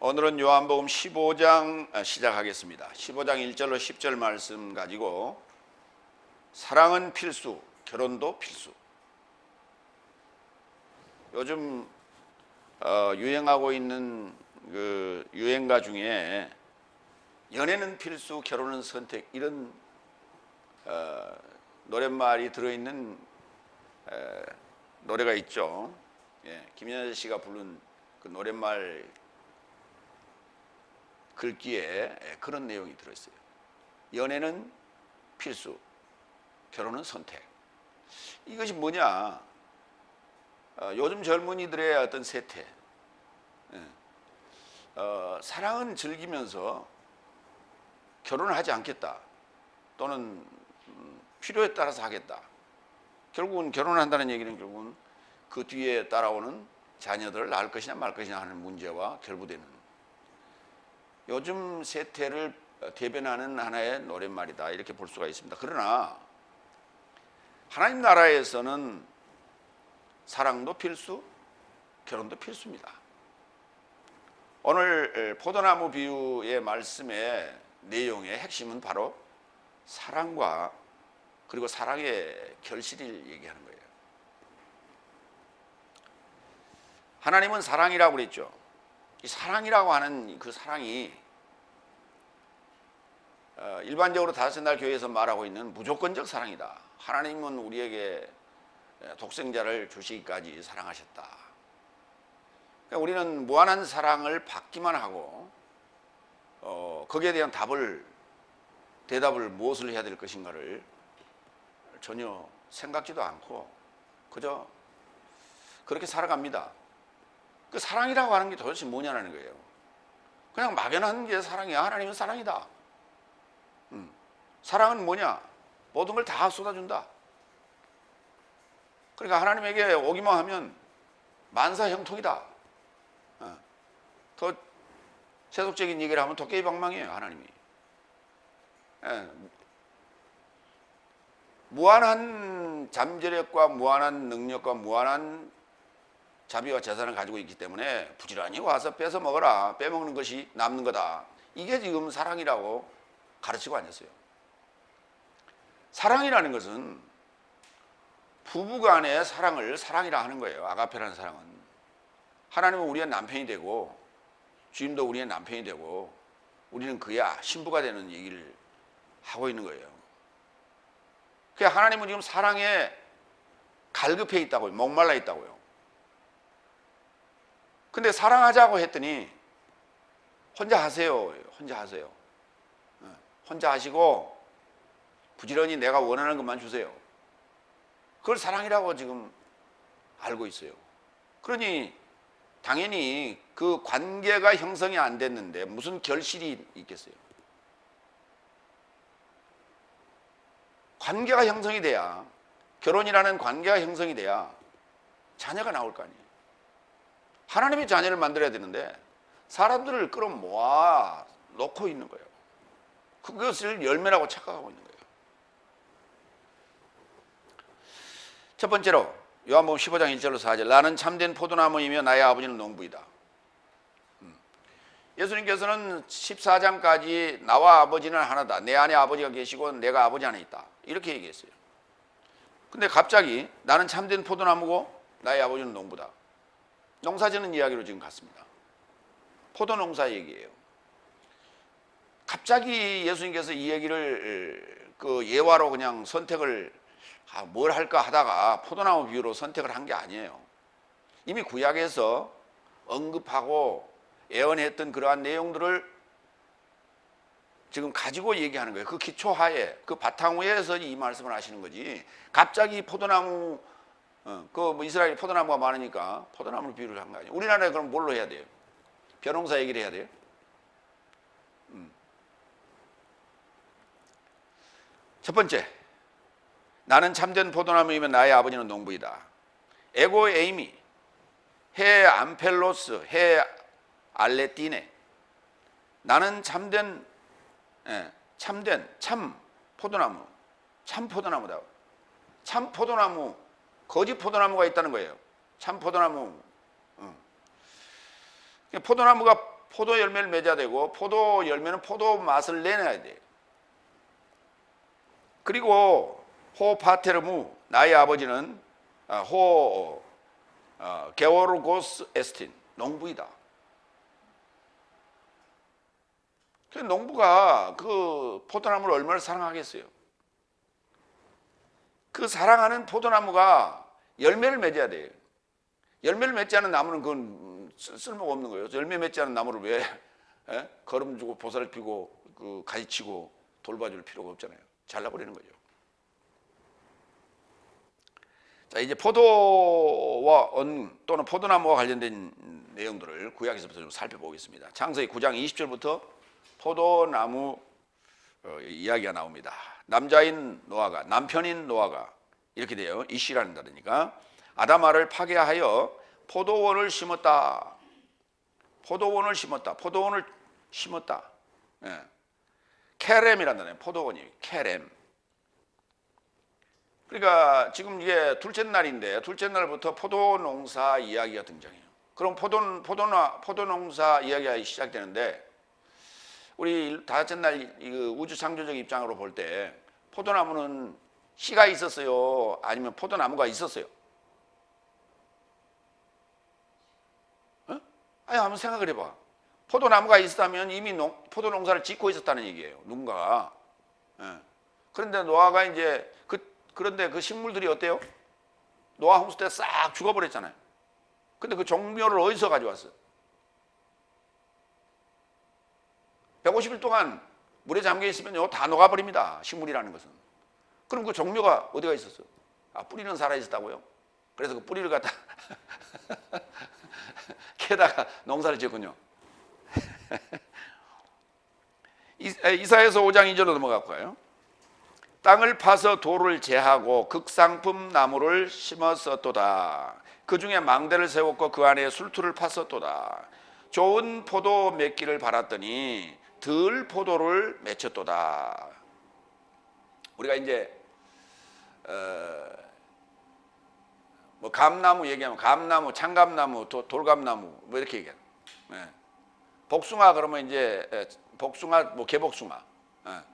오늘은 요한복음 15장 시작하겠습니다. 15장 1절로 10절 말씀 가지고 사랑은 필수, 결혼도 필수. 요즘 유행하고 있는 그 유행가 중에 연애는 필수, 결혼은 선택, 이런 노랫말이 들어있는 노래가 있죠. 김연아 씨가 부른 그 노랫말 글귀에 그런 내용이 들어있어요. 연애는 필수, 결혼은 선택. 이것이 뭐냐? 요즘 젊은이들의 어떤 세태. 사랑은 즐기면서 결혼을 하지 않겠다, 또는 필요에 따라서 하겠다. 결국은 결혼한다는 얘기는 결국은 그 뒤에 따라오는 자녀들을 낳을 것이냐 말 것이냐 하는 문제와 결부되는 요즘 세태를 대변하는 하나의 노랫말이다, 이렇게 볼 수가 있습니다. 그러나 하나님 나라에서는 사랑도 필수, 결혼도 필수입니다. 오늘 포도나무 비유의 말씀의 내용의 핵심은 바로 사랑과 그리고 사랑의 결실을 얘기하는 거예요. 하나님은 사랑이라고 그랬죠. 이 사랑이라고 하는 그 사랑이 일반적으로 다섯날 교회에서 말하고 있는 무조건적 사랑이다. 하나님은 우리에게 독생자를 주시기까지 사랑하셨다. 그러니까 우리는 무한한 사랑을 받기만 하고 거기에 대한 대답을 무엇을 해야 될 것인가를 전혀 생각지도 않고 그저 그렇게 살아갑니다. 그 사랑이라고 하는 게 도대체 뭐냐는 거예요. 그냥 막연한 게 사랑이야. 하나님은 사랑이다. 사랑은 뭐냐? 모든 걸 다 쏟아준다. 그러니까 하나님에게 오기만 하면 만사형통이다. 더 세속적인 얘기를 하면 도깨비방망이에요, 하나님이. 무한한 잠재력과 무한한 능력과 무한한 자비와 재산을 가지고 있기 때문에 부지런히 와서 뺏어 먹어라. 빼먹는 것이 남는 거다. 이게 지금 사랑이라고 가르치고 앉았어요. 사랑이라는 것은 부부간의 사랑을 사랑이라 하는 거예요. 아가페라는 사랑은. 하나님은 우리의 남편이 되고 주님도 우리의 남편이 되고 우리는 그의 신부가 되는 얘기를 하고 있는 거예요. 그러니까 하나님은 지금 사랑에 갈급해 있다고요. 목말라 있다고요. 근데 사랑하자고 했더니 혼자 하세요. 혼자 하세요. 혼자 하시고 부지런히 내가 원하는 것만 주세요. 그걸 사랑이라고 지금 알고 있어요. 그러니 당연히 그 관계가 형성이 안 됐는데 무슨 결실이 있겠어요? 관계가 형성이 돼야, 결혼이라는 관계가 형성이 돼야 자녀가 나올 거 아니에요. 하나님이 자녀를 만들어야 되는데 사람들을 끌어모아 놓고 있는 거예요. 그것을 열매라고 착각하고 있는 거예요. 첫 번째로 요한복음 15장 1절로 4절, 나는 참된 포도나무이며 나의 아버지는 농부이다. 예수님께서는 14장까지 나와 아버지는 하나다, 내 안에 아버지가 계시고 내가 아버지 안에 있다, 이렇게 얘기했어요. 근데 갑자기 나는 참된 포도나무고 나의 아버지는 농부다. 농사짓는 이야기로 지금 갔습니다. 포도농사 얘기예요. 갑자기 예수님께서 이 얘기를 그 예화로 그냥 선택을 뭘 할까 하다가 포도나무 비유로 선택을 한 게 아니에요. 이미 구약에서 언급하고 예언했던 그러한 내용들을 지금 가지고 얘기하는 거예요. 그 기초하에, 그 바탕 위에서 이 말씀을 하시는 거지. 갑자기 포도나무, 이스라엘 포도나무가 많으니까 포도나무를 비유를 한 거 아니에요. 우리나라에 그럼 뭘로 해야 돼요? 벼농사 얘기를 해야 돼요? 첫 번째, 나는 참된 포도나무이면 나의 아버지는 농부이다. 에고 에이미, 헤 암펠로스, 헤 알레티네. 나는 참된 참 포도나무, 참 포도나무다. 참 포도나무, 거짓 포도나무가 있다는 거예요. 참 포도나무. 포도나무가 포도 열매를 맺어야 되고 포도 열매는 포도 맛을 내놔야 돼요. 그리고 호파테르무 나의 아버지는 게오르고스 에스틴 농부이다. 그 농부가 그 포도나무를 얼마나 사랑하겠어요. 그 사랑하는 포도나무가 열매를 맺어야 돼요. 열매를 맺지 않은 나무는 그건 쓸모가 없는 거예요. 열매 맺지 않은 나무를 왜 거름 주고 보살피고 그 가지치고 돌봐줄 필요가 없잖아요. 잘라버리는 거죠. 자, 이제 포도와 또는 포도나무와 관련된 내용들을 구약에서부터 좀 살펴보겠습니다. 창세기 9장 20절부터 포도나무 이야기가 나옵니다. 남자인 노아가, 남편인 노아가 이렇게 돼요. 이시라는 단어니까 아담아를 파괴하여 포도원을 심었다. 포도원을 심었다. 포도원을 심었다. 예. 케렘이라는 단어예요. 포도원이 케렘. 그러니까 지금 이게 둘째 날인데 둘째 날부터 포도 농사 이야기가 등장해요. 그럼 포도 농사 이야기가 시작되는데 우리 다섯째 날 우주 창조적 입장으로 볼 때 포도나무는 씨가 있었어요? 아니면 포도나무가 있었어요? 아니 한번 생각을 해봐. 포도나무가 있었다면 이미 포도 농사를 짓고 있었다는 얘기예요. 누군가가. 예. 그런데 노아가 이제 그런데 그 식물들이 어때요? 노아 홍수 때 싹 죽어버렸잖아요. 근데 그 종묘를 어디서 가져왔어요? 150일 동안 물에 잠겨 있으면 다 녹아버립니다. 식물이라는 것은. 그럼 그 종묘가 어디가 있었어요? 뿌리는 살아있었다고요? 그래서 그 뿌리를 갖다 캐다가 농사를 지었군요. 이사야서 5장 2절로 넘어갈까요? 땅을 파서 돌을 제하고 극상품 나무를 심었었도다. 그 중에 망대를 세웠고 그 안에 술투를 팠었도다. 좋은 포도 맺기를 바랐더니 덜 포도를 맺혔도다. 우리가 이제 뭐 감나무 얘기하면 감나무, 창감나무, 돌감나무 뭐 이렇게 얘기해요. 네. 복숭아 그러면 이제 복숭아 뭐 개복숭아,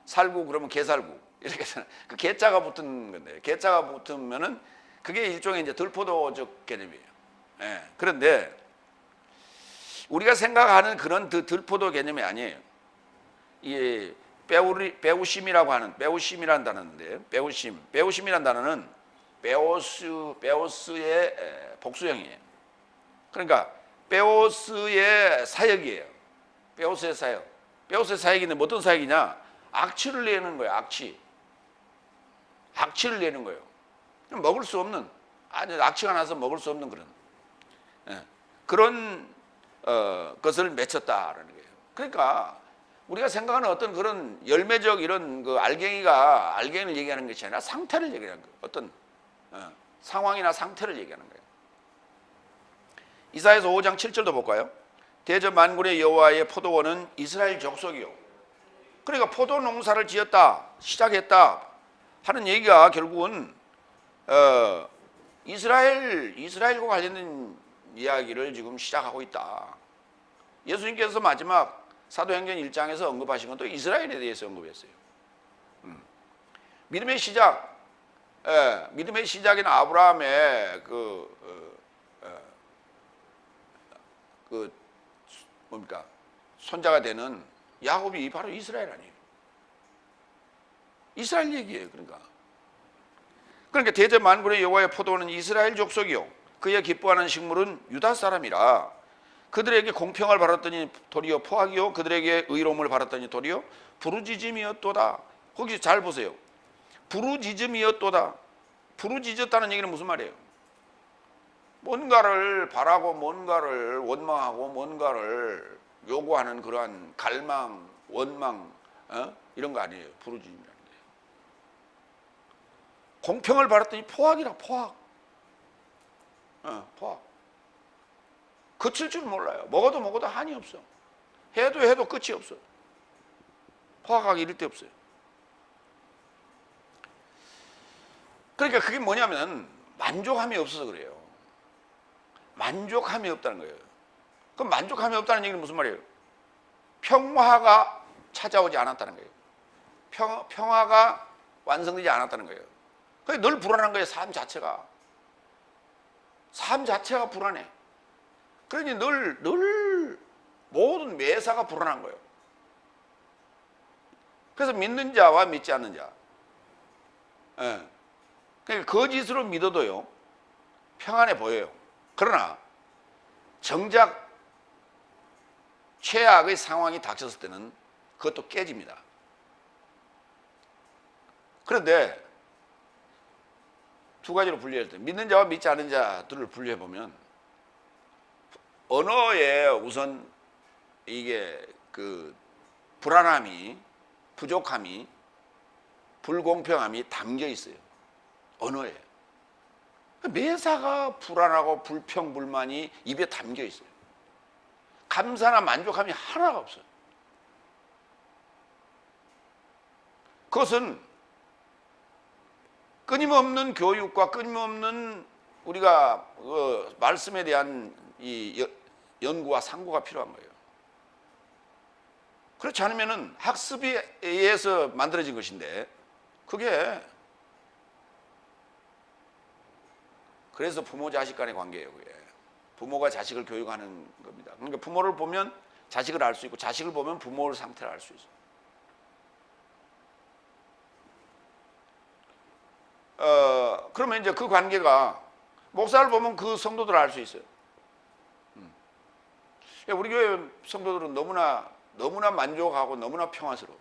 살구 그러면 개살구 이렇게 해서 그 개자가 붙은 건데 개자가 붙으면은 그게 일종의 이제 덜포도적 개념이에요. 네. 그런데 우리가 생각하는 그런 덜포도 개념이 아니에요. 이 베우심이라고 하는 베우심이라는 단어인데 베우심이라는 단어는 베오스의 복수형이에요. 그러니까 베오스의 사역이에요. 베오스의 사역. 베오스의 사역인데 뭐 어떤 사역이냐? 악취를 내는 거예요. 악취를 내는 거예요. 먹을 수 없는 악취가 나서 먹을 수 없는 그런 것을 맺혔다라는 거예요. 그러니까 우리가 생각하는 어떤 그런 열매적 이런 그 알갱이를 얘기하는 것이 아니라 상태를 얘기하는 거예요. 어떤 상황이나 상태를 얘기하는 거예요. 이사야서 5장 7절도 볼까요? 대저 만군의 여호와의 포도원은 이스라엘 족속이요. 그러니까 포도 농사를 지었다, 시작했다 하는 얘기가 결국은 이스라엘과 관련된 이야기를 지금 시작하고 있다. 예수님께서 마지막 사도행전 1장에서 언급하신 건 또 이스라엘에 대해서 언급했어요. 믿음의 시작인 아브라함의 뭡니까? 손자가 되는 야곱이 바로 이스라엘 아니에요. 이스라엘 얘기예요. 그러니까 대저 만군의 여호와의 포도원은 이스라엘 족속이요 그의 기뻐하는 식물은 유다 사람이라. 그들에게 공평을 바랐더니 도리어 포악이요 그들에게 의로움을 바랐더니 도리어 부르짖음이었도다. 거기 잘 보세요. 부르짖음이었도다. 부르짖었다는 얘기는 무슨 말이에요? 뭔가를 바라고 뭔가를 원망하고 뭔가를 요구하는 그러한 갈망, 원망 이런 거 아니에요. 부르짖음이라는 게. 공평을 바랐더니 포악이라. 포악. 그칠 줄 몰라요. 먹어도 한이 없어. 해도 끝이 없어. 포악하게 이럴 데 없어요. 그러니까 그게 뭐냐면 만족함이 없어서 그래요. 만족함이 없다는 거예요. 그럼 만족함이 없다는 얘기는 무슨 말이에요? 평화가 찾아오지 않았다는 거예요. 평화가 완성되지 않았다는 거예요. 그러니까 늘 불안한 거예요. 삶 자체가 불안해. 그러니 늘 모든 매사가 불안한 거예요. 그래서 믿는 자와 믿지 않는 자, 예. 그러니까 거짓으로 믿어도요 평안해 보여요. 그러나 정작 최악의 상황이 닥쳤을 때는 그것도 깨집니다. 그런데 두 가지로 분류할 때 믿는 자와 믿지 않는 자들을 분류해 보면 언어에 우선 이게 그 불안함이, 부족함이, 불공평함이 담겨 있어요. 언어에. 매사가 불안하고 불평불만이 입에 담겨 있어요. 감사나 만족함이 하나가 없어요. 그것은 끊임없는 교육과 끊임없는 우리가 말씀에 대한 이 연구와 상고가 필요한 거예요. 그렇지 않으면은 학습에 의해서 만들어진 것인데 그게 그래서 부모 자식 간의 관계예요. 그게 부모가 자식을 교육하는 겁니다. 그러니까 부모를 보면 자식을 알 수 있고 자식을 보면 부모의 상태를 알 수 있어요. 그러면 이제 그 관계가 목사를 보면 그 성도들을 알 수 있어요. 우리 교회 성도들은 너무나 만족하고 너무나 평화스러워.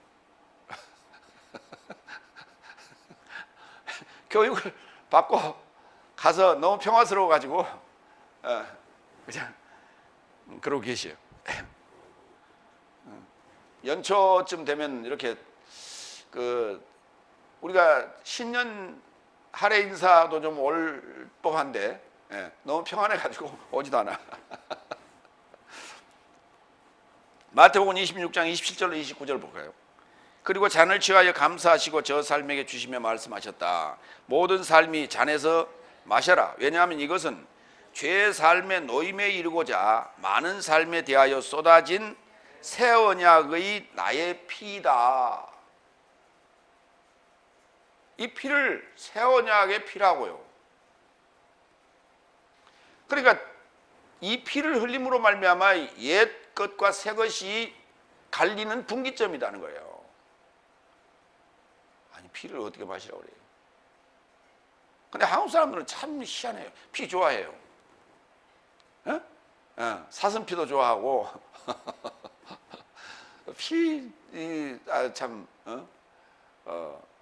교육을 받고 가서 너무 평화스러워 가지고 그냥 그러고 계셔요. 연초쯤 되면 이렇게 그 우리가 신년 할애 인사도 좀 올 법한데 너무 평안해 가지고 오지도 않아. 마태복음 26장 27절로 29절 볼까요? 그리고 잔을 취하여 감사하시고 저 삶에게 주시며 말씀하셨다. 모든 삶이 잔에서 마셔라. 왜냐하면 이것은 죄의 삶의 노임에 이르고자 많은 삶에 대하여 쏟아진 새 언약의 나의 피이다. 이 피를 새 언약의 피라고요. 그러니까 이 피를 흘림으로 말미암아 옛 것과 새 것이 갈리는 분기점이라는 거예요. 아니 피를 어떻게 마시라고 그래요? 근데 한국 사람들은 참 희한해요. 피 좋아해요. 사슴피도 좋아하고 참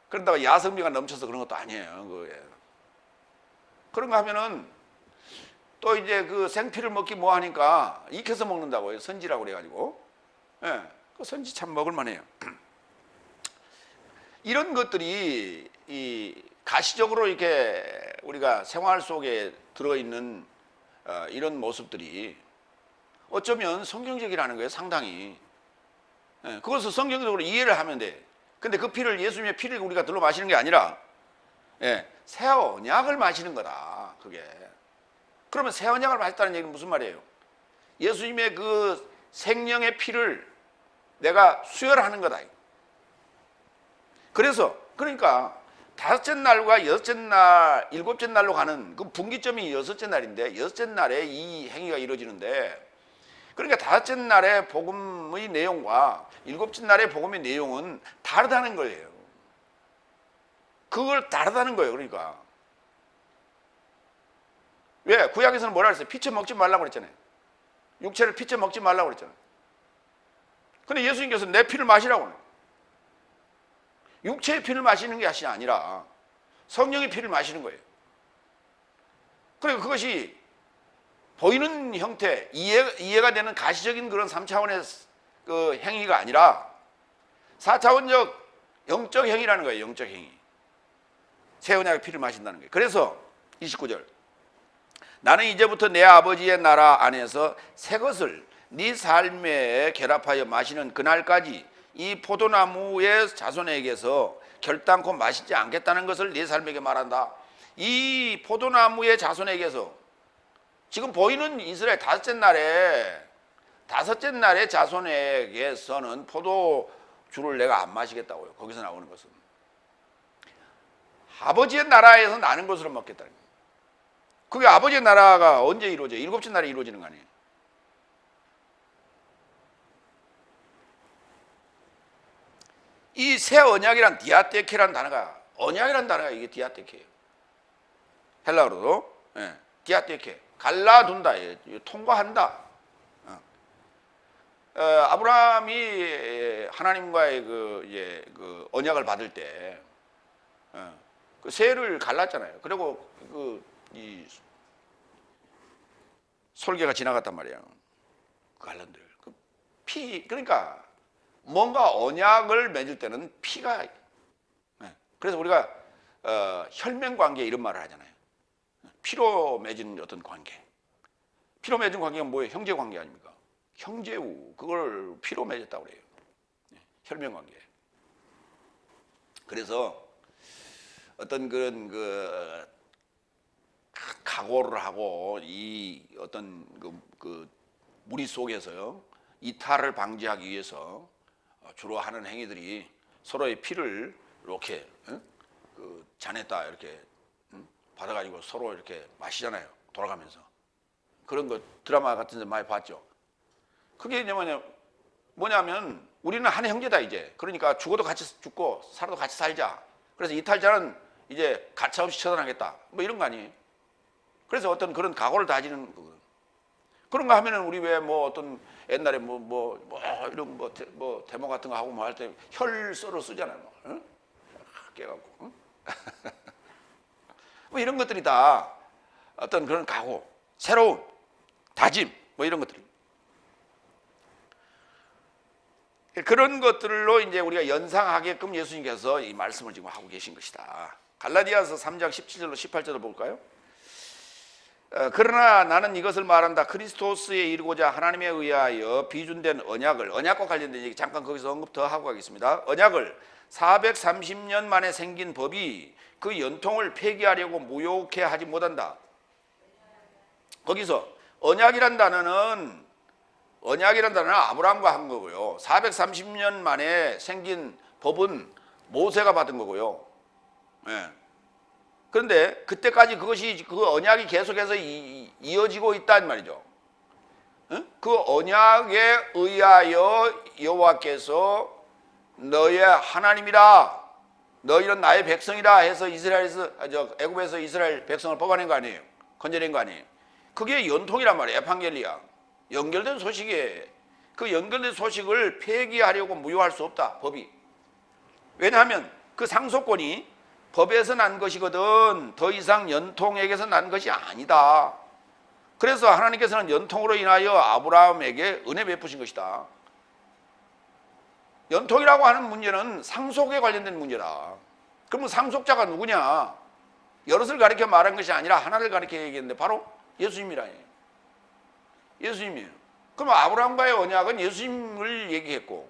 그런다고 야성미가 넘쳐서 그런 것도 아니에요. 그런 거 하면은 또 이제 그 생피를 먹기 뭐 하니까 익혀서 먹는다고요. 선지라고 그래가지고. 그 선지 참 먹을만해요. 이런 것들이 이 가시적으로 이렇게 우리가 생활 속에 들어있는 이런 모습들이 어쩌면 성경적이라는 거예요. 상당히. 그것을 성경적으로 이해를 하면 돼. 근데 그 피를, 예수님의 피를 우리가 들러 마시는 게 아니라 새 언약을 마시는 거다. 그게. 그러면 새 언약을 마셨다는 얘기는 무슨 말이에요? 예수님의 그 생명의 피를 내가 수혈하는 거다. 그래서 그러니까 다섯째 날과 여섯째 날, 일곱째 날로 가는 그 분기점이 여섯째 날인데 여섯째 날에 이 행위가 이루어지는데 그러니까 다섯째 날의 복음의 내용과 일곱째 날의 복음의 내용은 다르다는 거예요. 그걸 다르다는 거예요. 그러니까 왜? 구약에서는 뭐라 그랬어요? 피채 먹지 말라고 그랬잖아요. 육체를 피채 먹지 말라고 그랬잖아요. 근데 예수님께서 내 피를 마시라고 그래요. 육체의 피를 마시는 것이 아니라 성령의 피를 마시는 거예요. 그리고 그것이 보이는 형태, 이해가 되는 가시적인 그런 3차원의 그 행위가 아니라 4차원적 영적 행위라는 거예요. 영적 행위. 새 언약의 피를 마신다는 거예요. 그래서 29절 나는 이제부터 내 아버지의 나라 안에서 새 것을 네 삶에 결합하여 마시는 그날까지 이 포도나무의 자손에게서 결단코 마시지 않겠다는 것을 네 삶에게 말한다. 이 포도나무의 자손에게서 지금 보이는 이스라엘 다섯째 날에 다섯째 날에 자손에게서는 포도주를 내가 안 마시겠다고요. 거기서 나오는 것은 아버지의 나라에서 나는 것으로 먹겠다는 거예요. 그게 아버지의 나라가 언제 이루어져요? 일곱째 날에 이루어지는 거 아니에요? 이 새 언약이란 디아테케라는 단어가, 언약이란 단어가 이게 디아테케예요. 헬라어로도 디아테케, 갈라둔다, 통과한다. 아브라함이 하나님과의 그 언약을 받을 때 그 새를 갈랐잖아요. 그리고 이 솔개가 지나갔단 말이에요. 그 갈란들. 그 피, 그러니까 뭔가 언약을 맺을 때는 피가. 그래서 우리가 혈맹 관계 이런 말을 하잖아요. 피로 맺은 어떤 관계. 피로 맺은 관계가 뭐예요? 형제 관계 아닙니까? 형제우, 그걸 피로 맺었다고 그래요. 혈맹 관계. 그래서 어떤 그런 각오를 하고 이 어떤 그 무리 속에서요, 이탈을 방지하기 위해서 주로 하는 행위들이 서로의 피를 이렇게 그 잔에다 이렇게 받아가지고 서로 이렇게 마시잖아요. 돌아가면서. 그런 거 드라마 같은 데 많이 봤죠. 그게 뭐냐면 우리는 한 형제다 이제. 그러니까 죽어도 같이 죽고 살아도 같이 살자. 그래서 이탈자는 이제 가차없이 처단하겠다. 뭐 이런 거 아니에요. 그래서 어떤 그런 각오를 다지는 거거든. 그런 거 하면은 우리 왜 뭐 어떤 옛날에 이런 데모 같은 거 하고 뭐 할 때 혈서로 쓰잖아요. 뭐, 깨갖고. 뭐 이런 것들이 다 어떤 그런 각오, 새로운 다짐, 뭐 이런 것들. 그런 것들로 이제 우리가 연상하게끔 예수님께서 이 말씀을 지금 하고 계신 것이다. 갈라디아서 3장 17절로 18절을 볼까요? 그러나 나는 이것을 말한다. 그리스도스에 이르고자 하나님에 의하여 비준된 언약을, 언약과 관련된 얘기 잠깐 거기서 언급 더 하고 가겠습니다. 언약을 430년 만에 생긴 법이 그 연통을 폐기하려고 무효케 하지 못한다. 거기서 언약이란 단어는 아브라함과 한 거고요. 430년 만에 생긴 법은 모세가 받은 거고요. 그런데 그때까지 그 언약이 계속해서 이어지고 있단 말이죠. 그 언약에 의하여 여호와께서 너의 하나님이라, 너희는 나의 백성이라 해서 애굽에서 이스라엘 백성을 뽑아낸 거 아니에요. 건져낸 거 아니에요. 그게 연통이란 말이에요. 에판겔리아. 연결된 소식이에요. 그 연결된 소식을 폐기하려고 무효할 수 없다. 법이. 왜냐하면 그 상속권이 법에서 난 것이거든 더 이상 연통에게서 난 것이 아니다. 그래서 하나님께서는 연통으로 인하여 아브라함에게 은혜 베푸신 것이다. 연통이라고 하는 문제는 상속에 관련된 문제다. 그러면 상속자가 누구냐? 여럿을 가리켜 말한 것이 아니라 하나를 가리켜 얘기했는데 바로 예수님이라니. 예수님이에요. 그럼 아브라함과의 언약은 예수님을 얘기했고,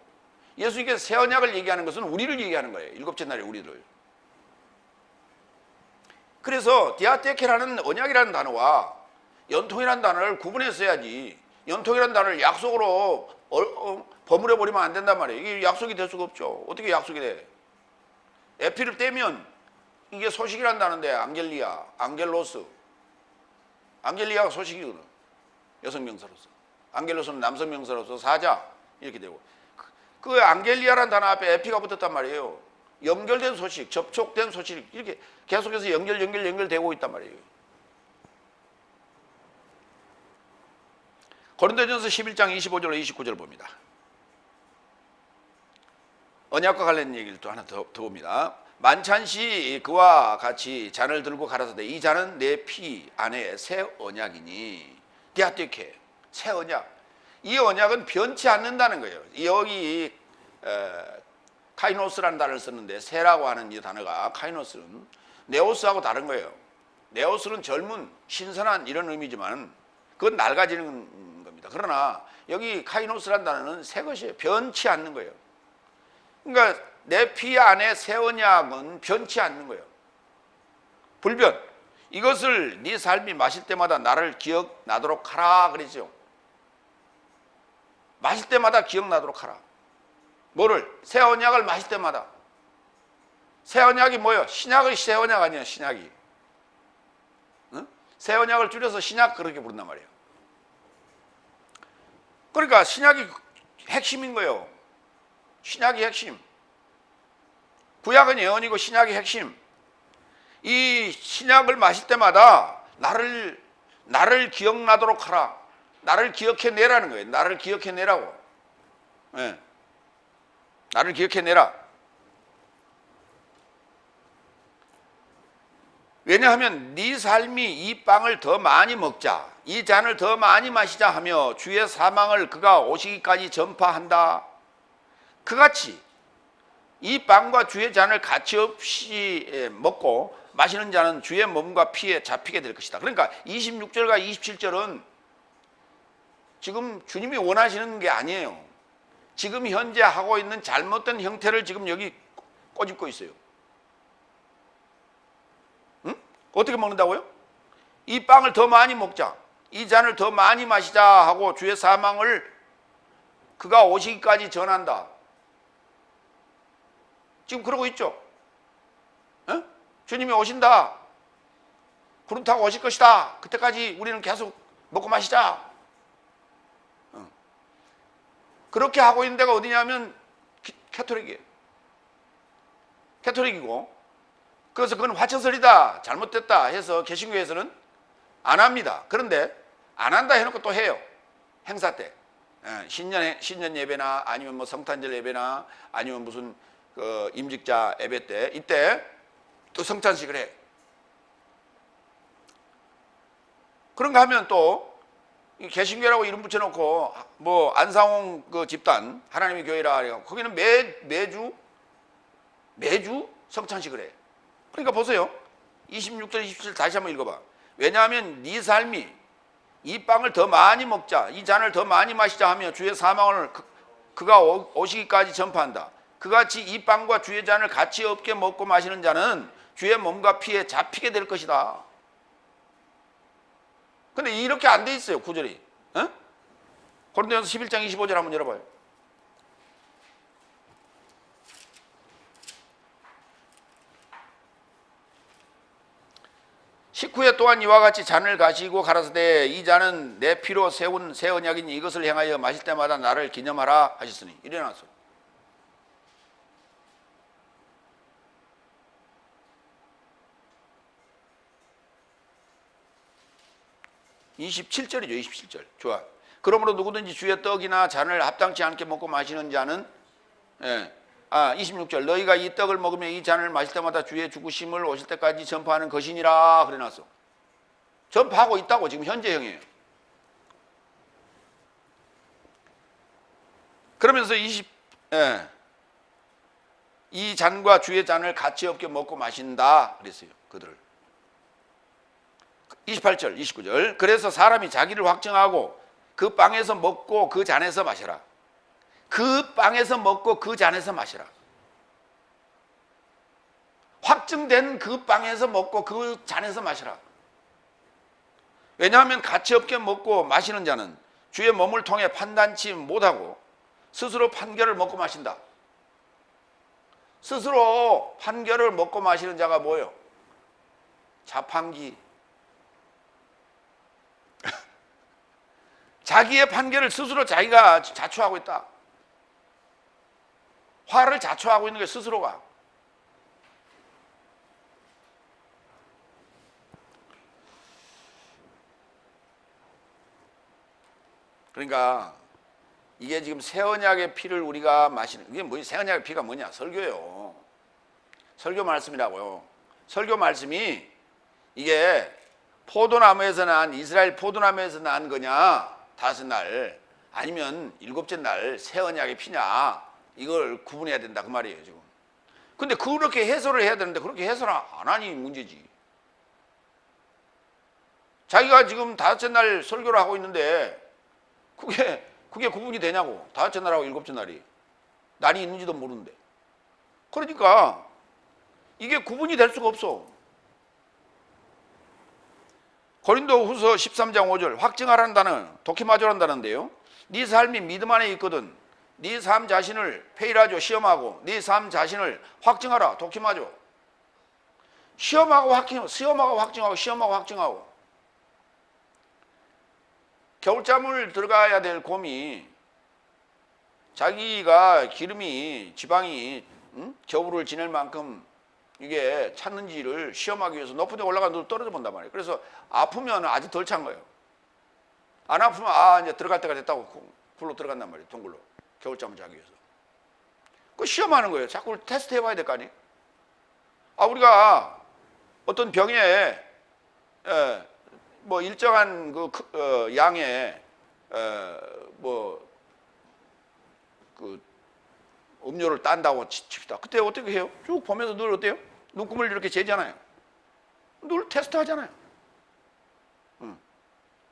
예수님께서 새 언약을 얘기하는 것은 우리를 얘기하는 거예요. 일곱째 날에 우리를. 그래서 디아테케라는 언약이라는 단어와 연통이라는 단어를 구분해서 써야지. 연통이라는 단어를 약속으로 버무려 버리면 안 된단 말이에요. 이게 약속이 될 수가 없죠. 어떻게 약속이 돼? 에피를 떼면 이게 소식이라는 단어인데, 안겔리아, 안겔로스. 안겔리아가 소식이거든. 여성 명사로서. 안겔로스는 남성 명사로서 사자 이렇게 되고. 그 안겔리아라는 단어 앞에 에피가 붙었단 말이에요. 연결된 소식, 접촉된 소식, 이렇게 계속해서 연결되고 있단 말이에요. 고린도전서 11장 25절로 29절을 봅니다. 언약과 관련 얘기를 또 하나 더 봅니다. 만찬시 그와 같이 잔을 들고 가라사대 이 잔은 내 피 안에 새 언약이니. 디아테케, 새 언약. 이 언약은 변치 않는다는 거예요. 여기 카이노스라는 단어를 썼는데, 새라고 하는 이 단어가, 카이노스는 네오스하고 다른 거예요. 네오스는 젊은, 신선한 이런 의미지만 그건 낡아지는 겁니다. 그러나 여기 카이노스라는 단어는 새 것이에요. 변치 않는 거예요. 그러니까 내 피 안에 새 언약은 변치 않는 거예요. 불변. 이것을 네 삶이 마실 때마다 나를 기억나도록 하라 그러죠. 마실 때마다 기억나도록 하라. 뭐를? 새 언약을 마실 때마다. 새 언약이 뭐예요? 신약의 새 언약 아니에요, 신약이. 응? 새 언약을 줄여서 신약 그렇게 부른단 말이에요. 그러니까 신약이 핵심인 거예요. 신약이 핵심. 구약은 예언이고 신약이 핵심. 이 신약을 마실 때마다 나를 기억나도록 하라. 나를 기억해내라는 거예요. 나를 기억해내라고. 네. 나를 기억해내라. 왜냐하면 네 삶이 이 빵을 더 많이 먹자, 이 잔을 더 많이 마시자 하며 주의 사망을 그가 오시기까지 전파한다. 그같이 이 빵과 주의 잔을 가치없이 먹고 마시는 자는 주의 몸과 피에 잡히게 될 것이다. 그러니까 26절과 27절은 지금 주님이 원하시는 게 아니에요. 지금 현재 하고 있는 잘못된 형태를 지금 여기 꼬집고 있어요. 응? 어떻게 먹는다고요? 이 빵을 더 많이 먹자, 이 잔을 더 많이 마시자 하고 주의 사망을 그가 오시기까지 전한다. 지금 그러고 있죠. 어? 주님이 오신다. 구름 타고 오실 것이다. 그때까지 우리는 계속 먹고 마시자. 그렇게 하고 있는 데가 어디냐면 캐토릭이에요. 캐토릭이고, 그래서 그건 화처설이다, 잘못됐다 해서 개신교에서는 안 합니다. 그런데 안 한다 해놓고 또 해요. 행사 때. 신년 예배나 아니면 뭐 성탄절 예배나 아니면 무슨 그 임직자 예배 때, 이때 또 성찬식을 해. 그런가 하면 또 개신교라고 이름 붙여놓고 뭐 안상홍 그 집단 하나님의 교회라 해요. 거기는 매주 성찬식을 해. 그러니까 보세요. 26절 27절 다시 한번 읽어봐. 왜냐하면 네 삶이 이 빵을 더 많이 먹자, 이 잔을 더 많이 마시자 하며 주의 사망을 그가 오시기까지 전파한다. 그같이 이 빵과 주의 잔을 가치 없게 먹고 마시는 자는 주의 몸과 피에 잡히게 될 것이다. 근데 이렇게 안 돼 있어요, 구절이. 어? 고린도전서 11장 25절 한번 열어봐요. 식후에 또한 이와 같이 잔을 가지고 가라사대 이 잔은 내 피로 세운 새 언약이니 이것을 행하여 마실 때마다 나를 기념하라 하셨으니. 일어나서 27절이죠. 27절. 좋아. 그러므로 누구든지 주의 떡이나 잔을 합당치 않게 먹고 마시는 자는 26절 너희가 이 떡을 먹으며 이 잔을 마실 때마다 주의 죽으심을 오실 때까지 전파하는 것이니라 그래놨어. 전파하고 있다고 지금 현재형이에요. 그러면서 이 잔과 주의 잔을 가치 없게 먹고 마신다 그랬어요. 그들을. 28절 29절 그래서 사람이 자기를 확증하고 그 빵에서 먹고 그 잔에서 마시라. 그 빵에서 먹고 그 잔에서 마시라. 확증된 그 빵에서 먹고 그 잔에서 마시라. 왜냐하면 가치 없게 먹고 마시는 자는 주의 몸을 통해 판단치 못하고 스스로 판결을 먹고 마신다. 스스로 판결을 먹고 마시는 자가 뭐예요? 자판기. 자기의 판결을 스스로 자기가 자초하고 있다. 화를 자초하고 있는 게 스스로가. 그러니까 이게 지금 새 언약의 피를 우리가 마시는, 이게 뭐지? 새 언약의 피가 뭐냐? 설교예요. 설교 말씀이라고요. 설교 말씀이 이게 포도나무에서 난, 이스라엘 포도나무에서 난 거냐, 다섯 날, 아니면 일곱째 날 새 언약의 피냐, 이걸 구분해야 된다 그 말이에요 지금. 근데 그렇게 해설을 해야 되는데 그렇게 해설 안 하니 문제지. 자기가 지금 다섯째 날 설교를 하고 있는데 그게 구분이 되냐고. 다섯째 날하고 일곱째 날이 있는지도 모르는데. 그러니까 이게 구분이 될 수가 없어. 고린도 후서 13장 5절 확증하라는 단어는 도키마조라는 단어인데요, 네 삶이 믿음 안에 있거든. 네 삶 자신을 페이라죠. 시험하고 네 삶 자신을 확증하라. 도kim하죠. 시험하고 확증하고. 겨울잠을 들어가야 될 곰이 자기가 기름이 지방이 겨울을 지낼 만큼 이게 찼는지를 시험하기 위해서 높은 데 올라가서 떨어져 본단 말이에요. 그래서 아프면 아직 덜 찬 거예요. 안 아프면 이제 들어갈 때가 됐다고 굴로 들어간단 말이에요. 동굴로. 겨울잠을 자기 위해서. 그 시험하는 거예요. 자꾸 테스트 해봐야 될 거 아니에요. 우리가 어떤 병에 뭐 일정한 양의 음료를 딴다고 칩시다. 그때 어떻게 해요? 쭉 보면서 늘 어때요? 눈금을 이렇게 재잖아요. 늘 테스트 하잖아요.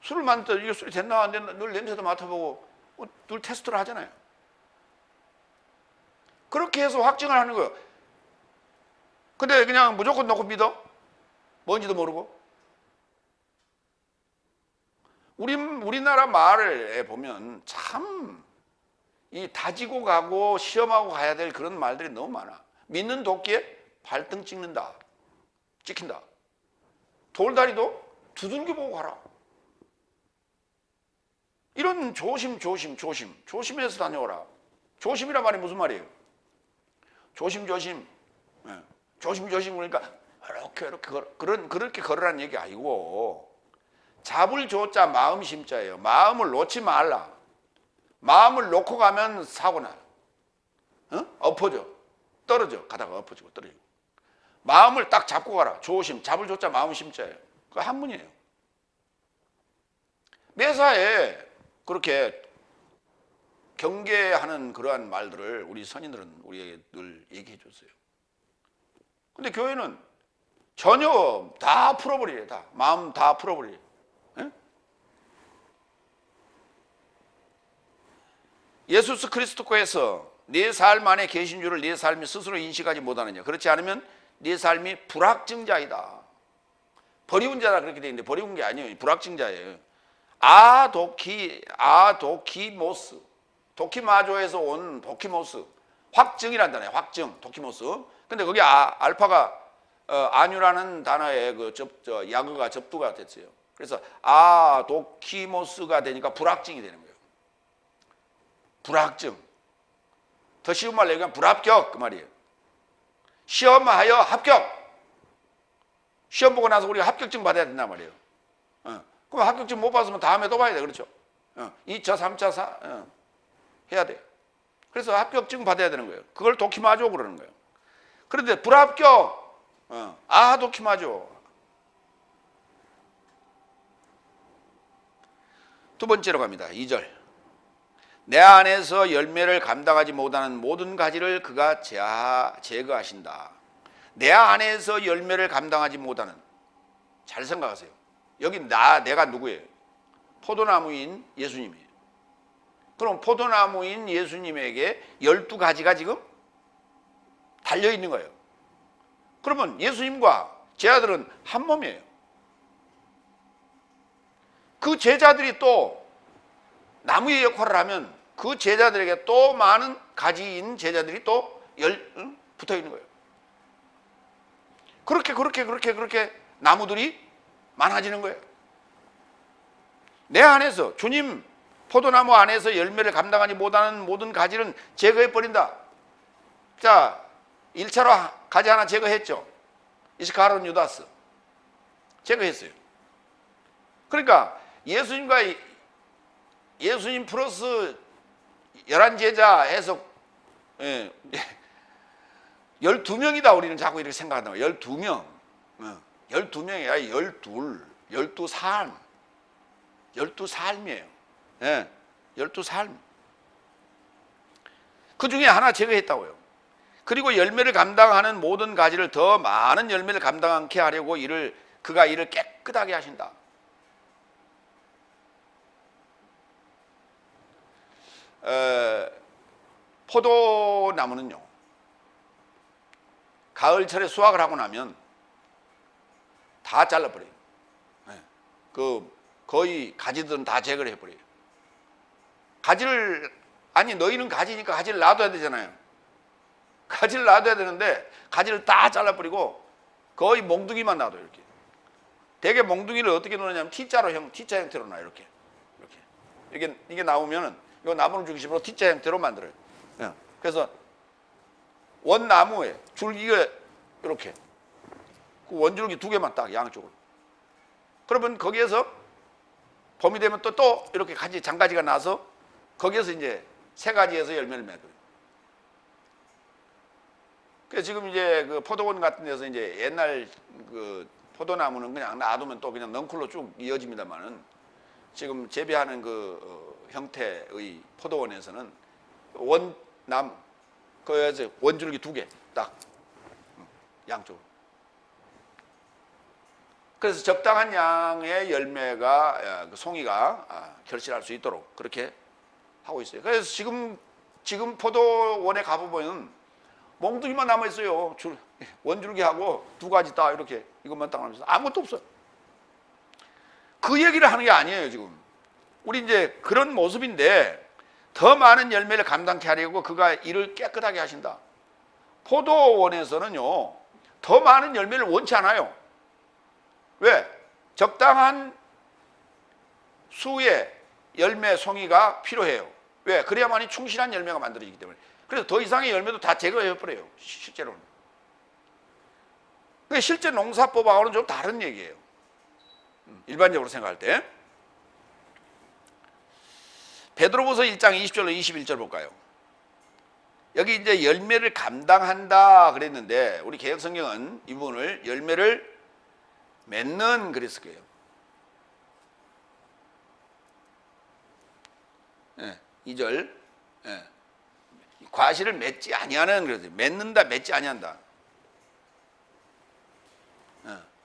술을 만들 때 이게 술이 됐나 안 됐나 늘 냄새도 맡아보고 늘 테스트를 하잖아요. 그렇게 해서 확증을 하는 거예요. 근데 그냥 무조건 놓고 믿어? 뭔지도 모르고. 우리나라 말에 보면 참 이 다지고 가고 시험하고 가야 될 그런 말들이 너무 많아. 믿는 도끼에 발등 찍는다. 찍힌다. 돌다리도 두들겨 보고 가라. 이런 조심해서 다녀오라. 조심이란 말이 무슨 말이에요? 조심조심 그러니까 그렇게 걸으라는 얘기 아니고 잡을 조자 마음 심자예요. 마음을 놓지 말라. 마음을 놓고 가면 사고 나요. 엎어져. 떨어져. 가다가 엎어지고 떨어지고. 마음을 딱 잡고 가라. 조심. 잡을 조자 마음 심자예요. 그 한문이에요. 매사에 그렇게 경계하는 그러한 말들을 우리 선인들은 우리에게 늘 얘기해 줬어요. 근데 교회는 전혀 다 풀어버려요. 다. 마음 다 풀어버려요. 예수 그리스도께서 네 삶 안에 계신 줄을 네 삶이 스스로 인식하지 못하느냐. 그렇지 않으면 네 삶이 불확증자이다. 버리운 자라 그렇게 되어 있는데 버리운 게 아니에요. 불확증자예요. 아도키모스. 도키마조에서 온 도키모스. 확증이란 단어예요. 확증. 도키모스. 근데 거기 알파가 아뉴라는 단어의 약어가 접두가 됐어요. 그래서 도키모스가 되니까 불확증이 되는 거예요. 불확증. 더 쉬운 말로 얘기하면 불합격 그 말이에요. 시험하여 합격. 시험 보고 나서 우리가 합격증 받아야 된단 말이에요. 그럼 합격증 못 받았으면 다음에 또 봐야 돼. 그렇죠? 2차, 3차, 4 해야 돼. 그래서 합격증 받아야 되는 거예요. 그걸 도키마조 그러는 거예요. 그런데 불합격. 도키마조. 두 번째로 갑니다. 2절. 내 안에서 열매를 감당하지 못하는 모든 가지를 그가 제거하신다. 내 안에서 열매를 감당하지 못하는. 잘 생각하세요. 여기 내가 누구예요? 포도나무인 예수님이에요. 그럼 포도나무인 예수님에게 12가지가 지금 달려있는 거예요. 그러면 예수님과 제 아들은 한 몸이에요. 그 제자들이 또 나무의 역할을 하면 그 제자들에게 또 많은 가지인 제자들이 또 붙어 있는 거예요. 그렇게 나무들이 많아지는 거예요. 내 안에서 주님 포도나무 안에서 열매를 감당하지 못하는 모든 가지는 제거해 버린다. 자, 1차로 가지 하나 제거했죠. 이스카르 유다스 제거했어요. 그러니까 예수님 플러스 11제자 해서 12명이다 우리는 자꾸 이렇게 생각한다. 12명 12명이 아니라 12삶 12삶이에요. 12삶. 그 중에 하나 제거했다고요. 그리고 열매를 감당하는 모든 가지를 더 많은 열매를 감당하게 하려고 그가 이를 깨끗하게 하신다. 포도나무는요, 가을철에 수확을 하고 나면 다 잘라버려요. 거의 가지들은 다 제거를 해버려요. 가지를, 아니 너희는 가지니까 가지를 놔둬야 되잖아요. 가지를 놔둬야 되는데 가지를 다 잘라버리고 거의 몽둥이만 놔둬요. 이렇게. 대개 몽둥이를 어떻게 놓느냐면 T자 형태로 놔요. 이렇게. 이게 나오면은 이거 나무를 중심으로 T자 형태로 만들어요. 예. 그래서 원나무에 줄기가 이렇게 그 원줄기 2개만 딱 양쪽으로. 그러면 거기에서 봄이 되면 또 이렇게 가지 장가지가 나서 거기에서 이제 세 가지에서 열매를 맺어요. 그래서 지금 이제 그 포도원 같은 데서 이제 옛날 그 포도나무는 그냥 놔두면 또 그냥 넝쿨로 쭉 이어집니다만은 지금 재배하는 그 형태의 포도원에서는 원나무 거기에서 원줄기 2개 딱 양쪽으로. 그래서 적당한 양의 열매가 송이가 결실할 수 있도록 그렇게 하고 있어요. 그래서 지금 포도원에 가보면 몽둥이만 남아 있어요. 원줄기하고 2가지 딱 이렇게 이것만 딱 남아서 아무것도 없어요. 그 얘기를 하는 게 아니에요. 지금 우리 이제 그런 모습인데 더 많은 열매를 감당케 하려고 그가 일을 깨끗하게 하신다. 포도원에서는요 더 많은 열매를 원치 않아요. 왜? 적당한 수의 열매 송이가 필요해요. 왜? 그래야만이 충실한 열매가 만들어지기 때문에. 그래서 더 이상의 열매도 다 제거해버려요. 실제로는. 그게 실제 농사법하고는 좀 다른 얘기예요. 일반적으로 생각할 때. 베드로후서 1장 20절로 21절 볼까요? 여기 이제 열매를 감당한다 그랬는데 우리 개역성경은 이 부분을 열매를 맺는 그랬을 거예요. 예, 2절. 예. 과실을 맺지 아니하는 그래서 맺는다 맺지 아니한다.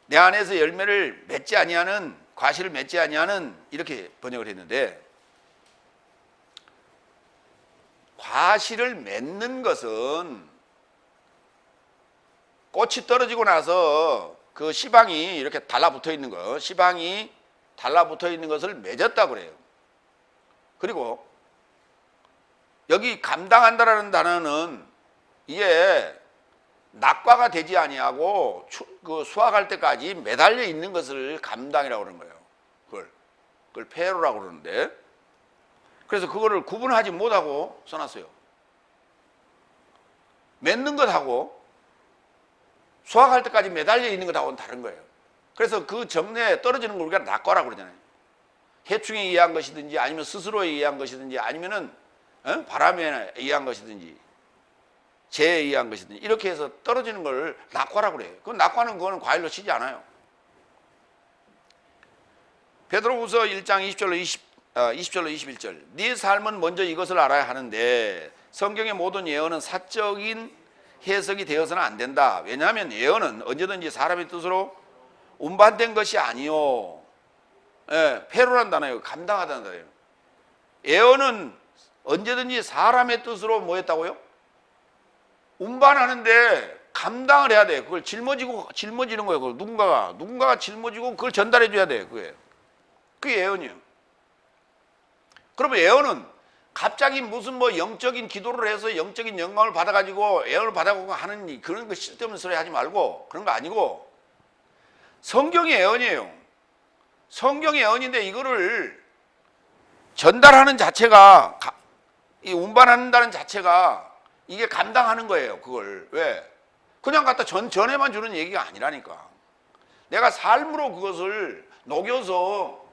내 안에서 열매를 맺지 아니하는 과실을 맺지 아니하는 이렇게 번역을 했는데 과실을 맺는 것은 꽃이 떨어지고 나서 그 시방이 이렇게 달라붙어 있는 거, 시방이 달라붙어 있는 것을 맺었다 그래요. 그리고 여기 감당한다라는 단어는 이게 낙과가 되지 아니하고 그 수확할 때까지 매달려 있는 것을 감당이라고 그러는 거예요. 그걸 폐로라고 그러는데 그래서 그거를 구분하지 못하고 써놨어요. 맺는 것하고 수확할 때까지 매달려 있는 것하고는 다른 거예요. 그래서 그 정내에 떨어지는 걸 우리가 낙과라고 그러잖아요. 해충에 의한 것이든지 아니면 스스로에 의한 것이든지 아니면은 바람에 의한 것이든지 재에 의한 것이든지 이렇게 해서 떨어지는 걸 낙과라고 그래요. 그 낙과는 그거는 과일로 치지 않아요. 베드로후서 1장 20절로 21절. 네 삶은 먼저 이것을 알아야 하는데 성경의 모든 예언은 사적인 해석이 되어서는 안 된다. 왜냐하면 예언은 언제든지 사람의 뜻으로 운반된 것이 아니요. 예, 페로란 단어예요. 감당하다는 단어예요. 예언은 언제든지 사람의 뜻으로 뭐 했다고요? 운반하는데 감당을 해야 돼요. 그걸 짊어지는 거예요. 그걸 누군가가 짊어지고 그걸 전달해 줘야 돼요. 그게 예언이에요. 그러면 예언은 갑자기 무슨 뭐 영적인 기도를 해서 영적인 영광을 받아가지고 예언을 받아가고 하는 그런 거 쓸데없는 소리 하지 말고 그런 거 아니고 성경의 예언이에요. 성경의 예언인데 이거를 전달하는 자체가 이 운반한다는 자체가 이게 감당하는 거예요. 그걸 왜? 그냥 갖다 전해만 주는 얘기가 아니라니까. 내가 삶으로 그것을 녹여서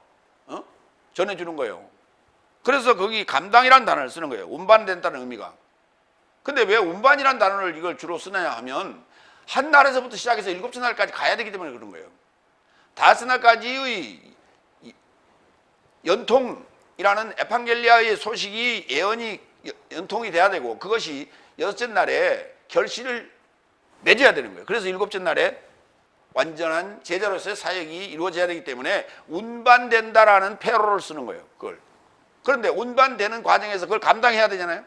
전해주는 거예요. 그래서 거기 감당이라는 단어를 쓰는 거예요. 운반된다는 의미가. 근데 왜 운반이라는 단어를 이걸 주로 쓰느냐 하면 한 날에서부터 시작해서 7째 날까지 가야 되기 때문에 그런 거예요. 5째 날까지의 연통이라는 에판겔리아의 소식이 예언이 연통이 돼야 되고 그것이 6째 날에 결실을 맺어야 되는 거예요. 그래서 7째 날에 완전한 제자로서의 사역이 이루어져야 되기 때문에 운반된다라는 페로를 쓰는 거예요. 그걸. 그런데 운반되는 과정에서 그걸 감당해야 되잖아요.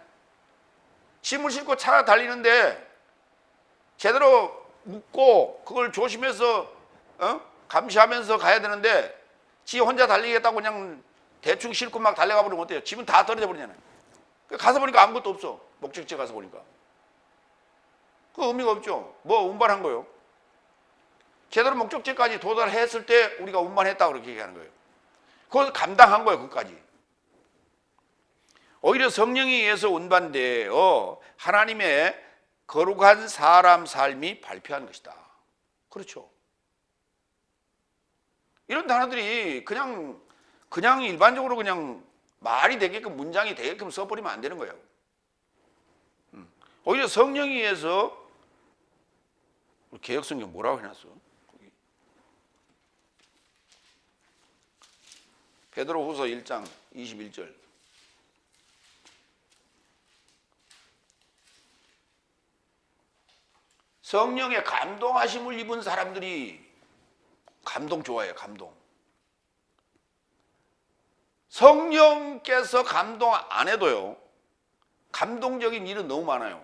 짐을 싣고 차가 달리는데 제대로 묶고 그걸 조심해서 감시하면서 가야 되는데 지 혼자 달리겠다고 그냥 대충 싣고 막 달려가 버리면 어때요? 집은 다 떨어져 버리잖아요. 가서 보니까 아무것도 없어. 목적지에 가서 보니까. 그 의미가 없죠. 뭐 운반한 거요. 제대로 목적지까지 도달했을 때 우리가 운반했다 그렇게 얘기하는 거예요. 그걸 감당한 거예요. 그것까지. 오히려 성령에 의해서 운반되어 하나님의 거룩한 사람 삶이 발표한 것이다. 그렇죠. 이런 단어들이 그냥 일반적으로 그냥 말이 되게끔 문장이 되게끔 써버리면 안 되는 거예요. 오히려 성령에 의해서 개혁성경 뭐라고 해놨어? 거기. 베드로후서 1장 21절. 성령의 감동하심을 입은 사람들이 감동 좋아해요. 감동. 성령께서 감동 안 해도요, 감동적인 일은 너무 많아요.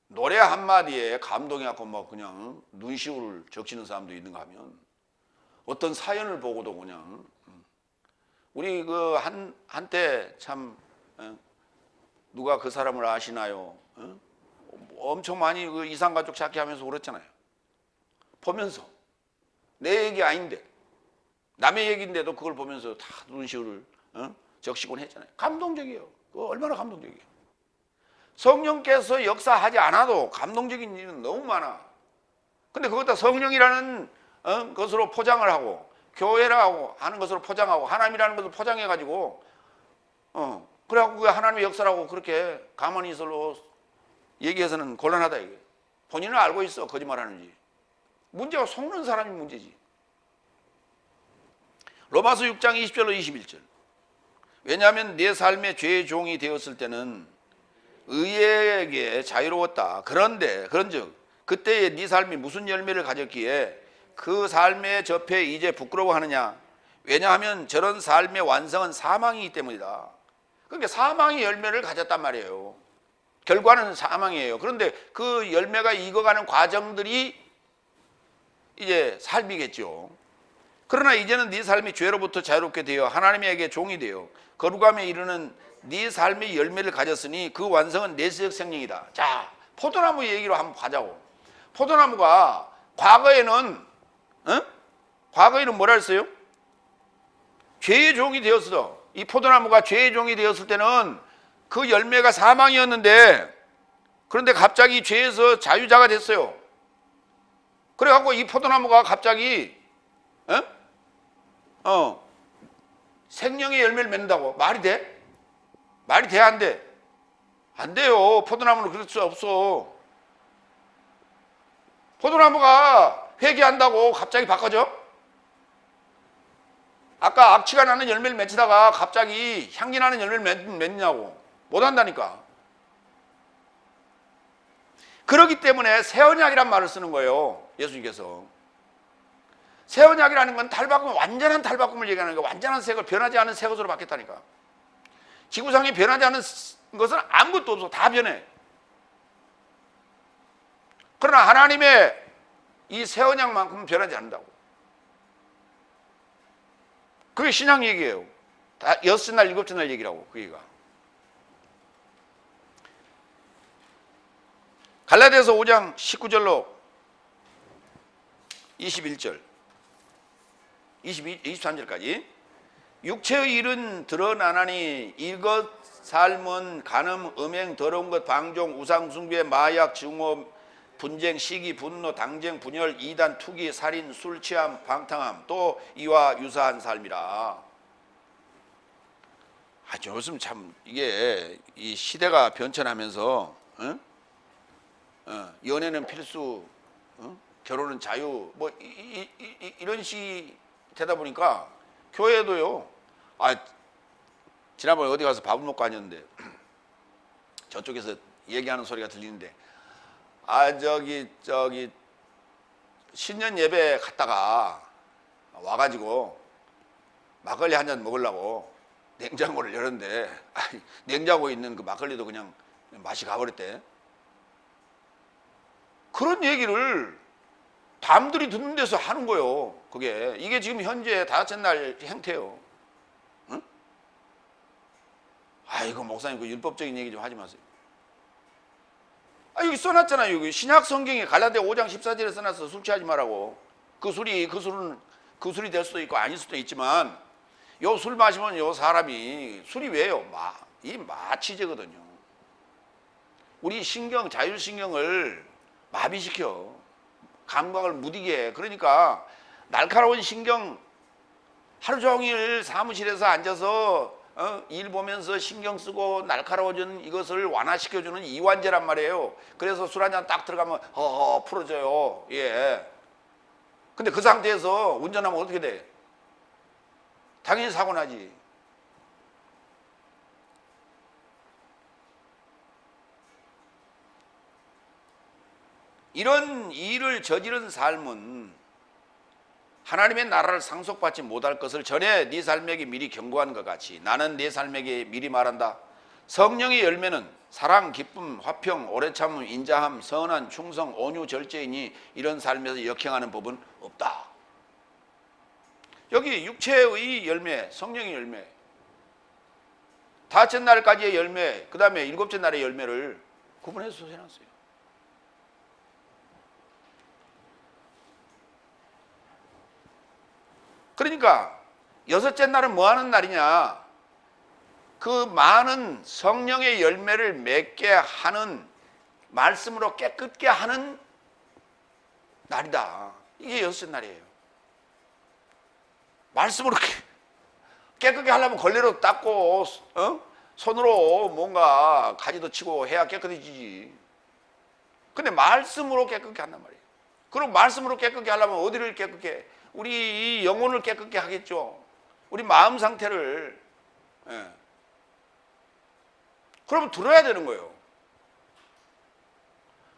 노래 한마디에 감동해갖고 막 그냥 눈시울을 적시는 사람도 있는가 하면, 어떤 사연을 보고도 그냥, 우리 그 한때 참, 누가 그 사람을 아시나요? 엄청 많이 그 이산가족 찾기 하면서 그랬잖아요. 보면서. 내 얘기 아닌데, 남의 얘기인데도 그걸 보면서 다 눈시울을 적시곤 했잖아요. 감동적이에요. 그거 얼마나 감동적이에요. 성령께서 역사하지 않아도 감동적인 일은 너무 많아. 근데 그것 다 성령이라는 것으로 포장을 하고, 교회라고 하는 것으로 포장하고, 하나님이라는 것을 포장해가지고, 그래갖고 그 하나님의 역사라고 그렇게 가만히 있어로 얘기해서는 곤란하다 이게. 본인은 알고 있어 거짓말하는지. 문제가 속는 사람이 문제지. 로마서 6장 20절로 21절. 왜냐하면 내 삶의 죄의 종이 되었을 때는 의에게 자유로웠다. 그런데 그런즉 그때의 네 삶이 무슨 열매를 가졌기에 그 삶의 접해 이제 부끄러워하느냐? 왜냐하면 저런 삶의 완성은 사망이기 때문이다. 그러니까 사망의 열매를 가졌단 말이에요. 결과는 사망이에요. 그런데 그 열매가 익어가는 과정들이 이제 삶이겠죠. 그러나 이제는 네 삶이 죄로부터 자유롭게 되어 하나님에게 종이 되어 거룩함에 이르는 네 삶의 열매를 가졌으니 그 완성은 내세적 생명이다. 자, 포도나무 얘기로 한번 가자고. 포도나무가 과거에는 뭐라 했어요? 죄의 종이 되었어. 이 포도나무가 죄의 종이 되었을 때는 그 열매가 사망이었는데, 그런데 갑자기 죄에서 자유자가 됐어요. 그래갖고 이 포도나무가 갑자기 생명의 열매를 맺는다고. 말이 돼? 말이 돼? 안 돼? 안 돼요. 포도나무는 그럴 수 없어. 포도나무가 회개한다고 갑자기 바꿔져? 아까 악취가 나는 열매를 맺히다가 갑자기 향기 나는 열매를 맺냐고. 못한다니까. 그렇기 때문에 새 언약이란 말을 쓰는 거예요. 예수님께서. 새 언약이라는 건 탈바꿈, 완전한 탈바꿈을 얘기하는 거예요. 완전한 새 것, 변하지 않은 새 것으로 바뀌었다니까. 지구상에 변하지 않은 것은 아무것도 없어. 다 변해. 그러나 하나님의 이 새 언약만큼은 변하지 않는다고. 그게 신약 얘기예요. 다 6날, 7날 얘기라고, 그 얘기가. 갈라디아서 5장 19절로 21절, 23절까지. 육체의 일은 드러나나니 이것 삶은 간음, 음행, 더러운 것, 방종, 우상 숭배, 마약, 증오, 분쟁, 시기, 분노, 당쟁, 분열, 이단, 투기, 살인, 술 취함, 방탕함, 또 이와 유사한 삶이라. 요즘 참 이게 이 시대가 변천하면서 연애는 필수, 결혼은 자유, 뭐 이런 식 되다 보니까 교회도요. 지난번에 어디 가서 밥을 먹고 왔는데 저쪽에서 얘기하는 소리가 들리는데, 저기 신년 예배 갔다가 와가지고 막걸리 한 잔 먹으려고 냉장고를 열었는데 냉장고에 있는 그 막걸리도 그냥 맛이 가버렸대. 그런 얘기를 남들이 듣는 데서 하는 거예요. 이게 지금 현재 다섯째 날 행태예요. 응? 아이고 목사님 그 율법적인 얘기 좀 하지 마세요. 여기 써놨잖아요. 여기 신약 성경에 갈라디아 5장 14절에 써놨어. 술 취하지 말라고. 그 술이 될 수도 있고 아닐 수도 있지만 요 술 마시면 요 사람이 술이 왜요? 이 마취제거든요. 우리 자율신경을 마비시켜. 감각을 무디게 해. 그러니까 날카로운 신경 하루 종일 사무실에서 앉아서 일 보면서 신경 쓰고 날카로워진 이것을 완화시켜주는 이완제란 말이에요. 그래서 술 한잔 딱 들어가면 허허 풀어져요. 예. 근데 그 상태에서 운전하면 어떻게 돼? 당연히 사고 나지. 이런 일을 저지른 삶은 하나님의 나라를 상속받지 못할 것을 전에 네 삶에게 미리 경고한 것 같이 나는 네 삶에게 미리 말한다. 성령의 열매는 사랑, 기쁨, 화평, 오래 참음, 인자함, 선한, 충성, 온유, 절제이니 이런 삶에서 역행하는 법은 없다. 여기 육체의 열매, 성령의 열매, 다째 날까지의 열매, 그 다음에 일곱째 날의 열매를 구분해서 해놨어요. 그러니까 여섯째 날은 뭐 하는 날이냐? 그 많은 성령의 열매를 맺게 하는, 말씀으로 깨끗게 하는 날이다. 이게 여섯째 날이에요. 말씀으로 깨끗게 하려면 걸레로 닦고 손으로 뭔가 가지도 치고 해야 깨끗해지지. 근데 말씀으로 깨끗게 한단 말이에요. 그럼 말씀으로 깨끗게 하려면 어디를 깨끗게 해? 우리 영혼을 깨끗게 하겠죠. 우리 마음 상태를. 예. 그러면 들어야 되는 거예요.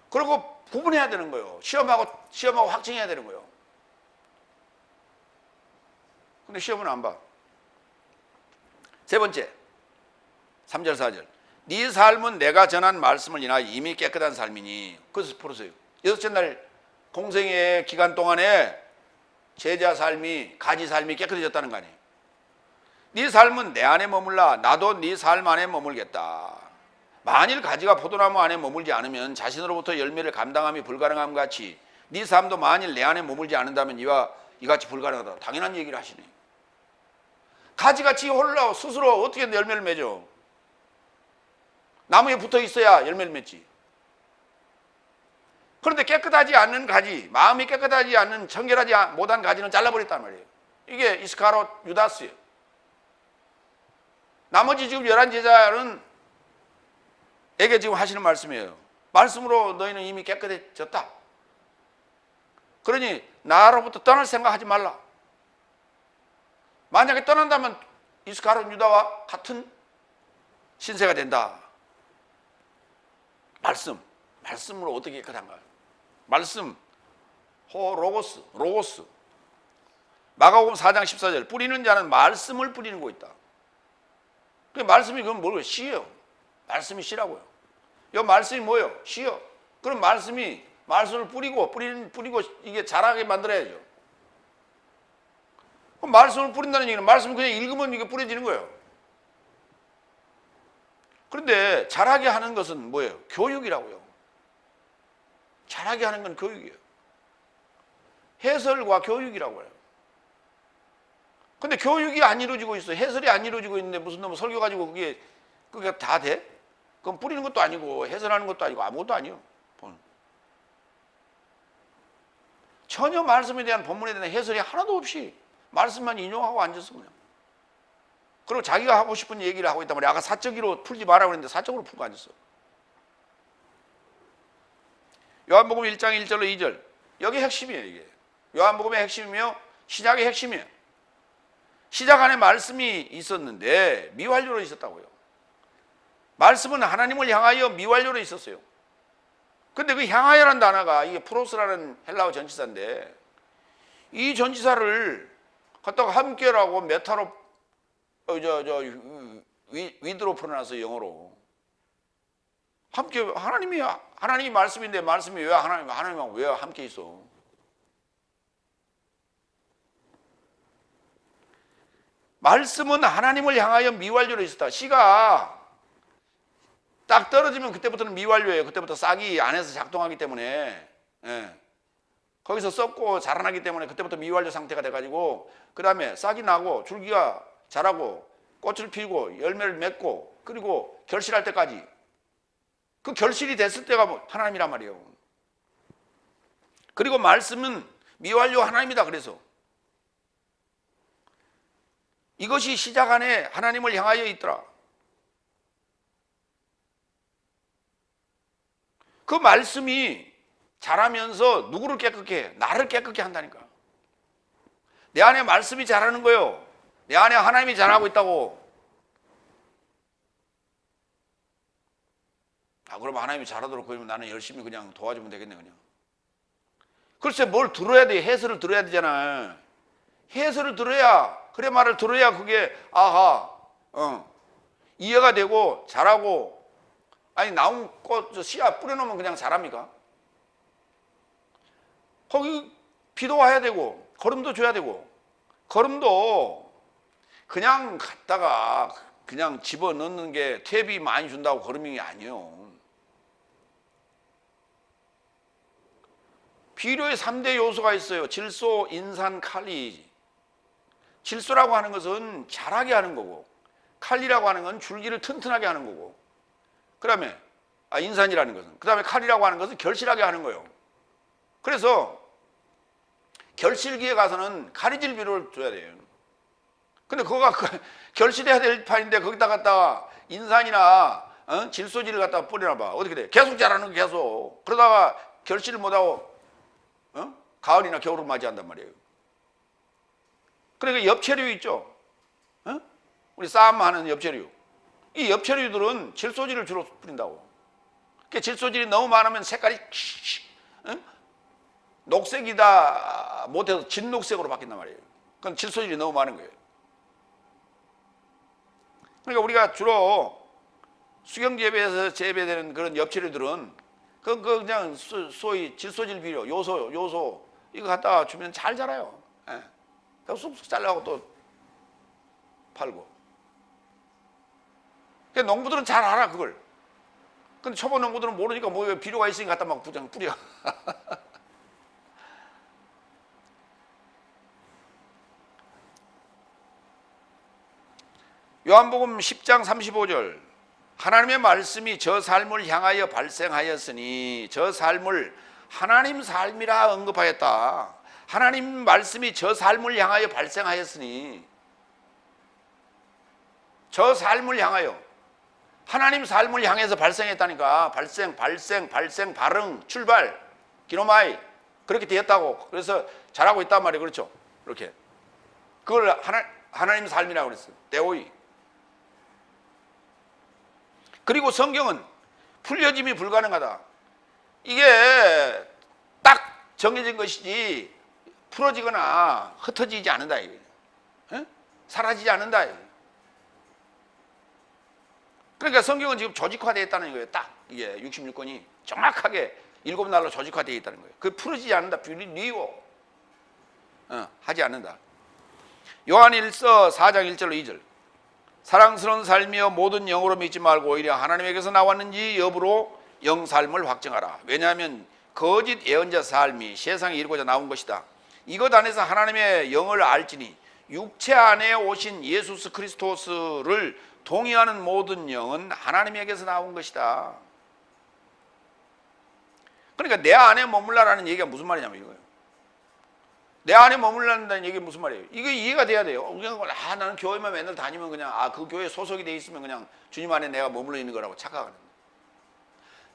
그리고 구분해야 되는 거예요. 시험하고 확증해야 되는 거예요. 근데 시험은 안 봐. 세 번째, 3절 4절. 네 삶은 내가 전한 말씀을 인하여 이미 깨끗한 삶이니. 그래서 풀으세요. 여섯째 날 공생의 기간 동안에 제자 삶이, 가지 삶이 깨끗해졌다는 거 아니에요. 네 삶은 내 안에 머물라. 나도 네 삶 안에 머물겠다. 만일 가지가 포도나무 안에 머물지 않으면 자신으로부터 열매를 감당함이 불가능함 같이 네 삶도 만일 내 안에 머물지 않는다면 이같이 불가능하다. 당연한 얘기를 하시네. 가지같이 홀라 스스로 어떻게 열매를 맺어? 나무에 붙어 있어야 열매를 맺지. 그런데 깨끗하지 않는 가지, 마음이 깨끗하지 않는, 청결하지 못한 가지는 잘라버렸단 말이에요. 이게 이스카롯 유다스예요. 나머지 지금 11제자는 에게 지금 하시는 말씀이에요. 말씀으로 너희는 이미 깨끗해졌다. 그러니 나로부터 떠날 생각하지 말라. 만약에 떠난다면 이스카롯 유다와 같은 신세가 된다. 말씀으로 어떻게 깨끗한가? 말씀, 로고스. 마가복음 4장 14절. 뿌리는 자는 말씀을 뿌리는 거 있다. 그 말씀이 그건 뭐예요? 씨예요. 말씀이 씨라고요. 이 말씀이 뭐예요? 씨요. 그럼 말씀을 뿌리고 이게 자라게 만들어야죠. 그럼 말씀을 뿌린다는 얘기는 말씀 그냥 읽으면 이게 뿌려지는 거예요. 그런데 자라게 하는 것은 뭐예요? 교육이라고요. 자라게 하는 건 교육이에요. 해설과 교육이라고 해요. 근데 교육이 안 이루어지고 있어. 해설이 안 이루어지고 있는데 무슨 놈 설교 가지고 그게 다 돼? 그건 뿌리는 것도 아니고 해설하는 것도 아니고 아무것도 아니에요. 전혀 말씀에 대한 본문에 대한 해설이 하나도 없이 말씀만 인용하고 앉았어 그냥. 그리고 자기가 하고 싶은 얘기를 하고 있단 말이야. 아까 사적으로 풀지 말라고 했는데 사적으로 풀고 앉았어. 요한복음 1장 1절로 2절. 여기 핵심이에요 이게. 요한복음의 핵심이며 신약의 핵심이에요. 시작 안에 말씀이 있었는데 미완료로 있었다고요. 말씀은 하나님을 향하여 미완료로 있었어요. 근데 그 향하여라는 단어가 이게 프로스라는 헬라어 전치사인데 이 전치사를 갖다가 함께라고 메타로 위드로 풀어놨어요 영어로. 함께 하나님이 말씀인데 말씀이 왜 하나님하고 왜 함께 있어? 말씀은 하나님을 향하여 미완료로 있었다. 시가 딱 떨어지면 그때부터는 미완료예요. 그때부터 싹이 안에서 작동하기 때문에, 예. 거기서 썩고 자라나기 때문에 그때부터 미완료 상태가 돼가지고, 그 다음에 싹이 나고 줄기가 자라고 꽃을 피우고 열매를 맺고 그리고 결실할 때까지, 그 결실이 됐을 때가 하나님이란 말이에요. 그리고 말씀은 미완료 하나님이다. 그래서 이것이 시작 안에 하나님을 향하여 있더라. 그 말씀이 자라면서 누구를 깨끗게 해? 나를 깨끗게 한다니까. 내 안에 말씀이 자라는 거예요. 내 안에 하나님이 자라고 있다고. 그럼 하나님이 자라도록 그러면 나는 열심히 그냥 도와주면 되겠네. 그냥. 글쎄, 뭘 들어야 돼? 해설을 들어야 되잖아. 해설을 들어야, 그래 말을 들어야 그게 이해가 되고 자라고. 아니, 나온 꽃 씨앗 뿌려놓으면 그냥 자랍니까? 거기 비도 와야 되고 거름도 줘야 되고, 거름도 그냥 갖다가 그냥 집어넣는 게 탭이 많이 준다고 거름이 아니에요. 비료의 3대 요소가 있어요. 질소, 인산, 칼리. 질소라고 하는 것은 자라게 하는 거고, 칼리라고 하는 건 줄기를 튼튼하게 하는 거고, 그 다음에 인산이라는 것은, 그 다음에 칼이라고 하는 것은 결실하게 하는 거예요. 그래서 결실기에 가서는 가리질 비료를 줘야 돼요. 근데 그거가 결실해야 될 판인데 거기다 갖다가 인산이나 질소질을 갖다가 뿌려놔봐. 어떻게 돼? 계속 자라는 게 계속. 그러다가 결실을 못하고 가을이나 겨울을 맞이한단 말이에요. 그러니까 엽채류 있죠? 우리 쌈 하는 엽채류. 이 엽채류들은 질소질을 주로 뿌린다고. 그러니까 질소질이 너무 많으면 색깔이 녹색이다 못해서 진녹색으로 바뀐단 말이에요. 그건 질소질이 너무 많은 거예요. 그러니까 우리가 주로 수경재배에서 재배되는 그런 엽채류들은 그냥 소위 질소질 비료, 요소 이거 갖다가 주면 잘 자라요. 예. 쑥쑥 잘라고 또 팔고. 그러니까 농부들은 잘 알아 그걸. 근데 초보 농부들은 모르니까 뭐 비료가 있으니 갖다 막 그냥 뿌려. 요한복음 10장 35절, 하나님의 말씀이 저 삶을 향하여 발생하였으니, 저 삶을 하나님 삶이라 언급하였다. 하나님 말씀이 저 삶을 향하여 발생하였으니, 저 삶을 향하여, 하나님 삶을 향해서 발생했다니까. 발생, 발응, 출발, 기노마이, 그렇게 되었다고. 그래서 잘하고 있단 말이에요. 그렇죠? 이렇게 그걸 하나님 삶이라고 그랬어요. 데오이. 그리고 성경은 풀려짐이 불가능하다. 이게 딱 정해진 것이지 풀어지거나 흩어지지 않는다. 사라지지 않는다. 그러니까 성경은 지금 조직화되어 있다는 거예요. 딱 이게 66권이 정확하게 7날로 조직화되어 있다는 거예요. 그 풀어지지 않는다. 리워 하지 않는다. 요한일서 4장 1절로 2절, 사랑스러운 삶이여 모든 영으로 믿지 말고 오히려 하나님에게서 나왔는지 여부로 영삶을 확정하라. 왜냐하면 거짓 예언자 삶이 세상에 이르고자 나온 것이다. 이것 안에서 하나님의 영을 알지니 육체 안에 오신 예수 그리스도스를 동의하는 모든 영은 하나님에게서 나온 것이다. 그러니까 내 안에 머물라라는 얘기가 무슨 말이냐면 이거예요. 내 안에 머물란다는 얘기 무슨 말이에요? 이게 이해가 돼야 돼요. 그냥 나는 교회만 맨날 다니면 그냥 그 교회에 소속이 돼 있으면 그냥 주님 안에 내가 머물러 있는 거라고 착각하는 거예요.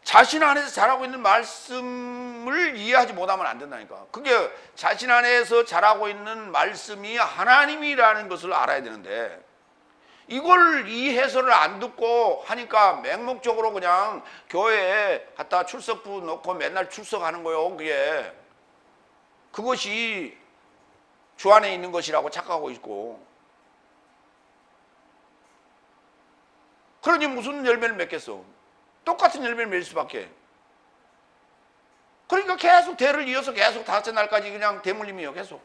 자신 안에서 자라고 있는 말씀을 이해하지 못하면 안 된다니까. 그게 자신 안에서 자라고 있는 말씀이 하나님이라는 것을 알아야 되는데, 이걸 이 해설을 안 듣고 하니까 맹목적으로 그냥 교회에 갖다 출석부 놓고 맨날 출석하는 거예요. 그것이 주 안에 있는 것이라고 착각하고 있고, 그러니 무슨 열매를 맺겠어? 똑같은 열매를 맺을 수밖에. 그러니까 계속 대를 이어서 계속 다섯째 날까지 그냥 대물림이에요. 계속.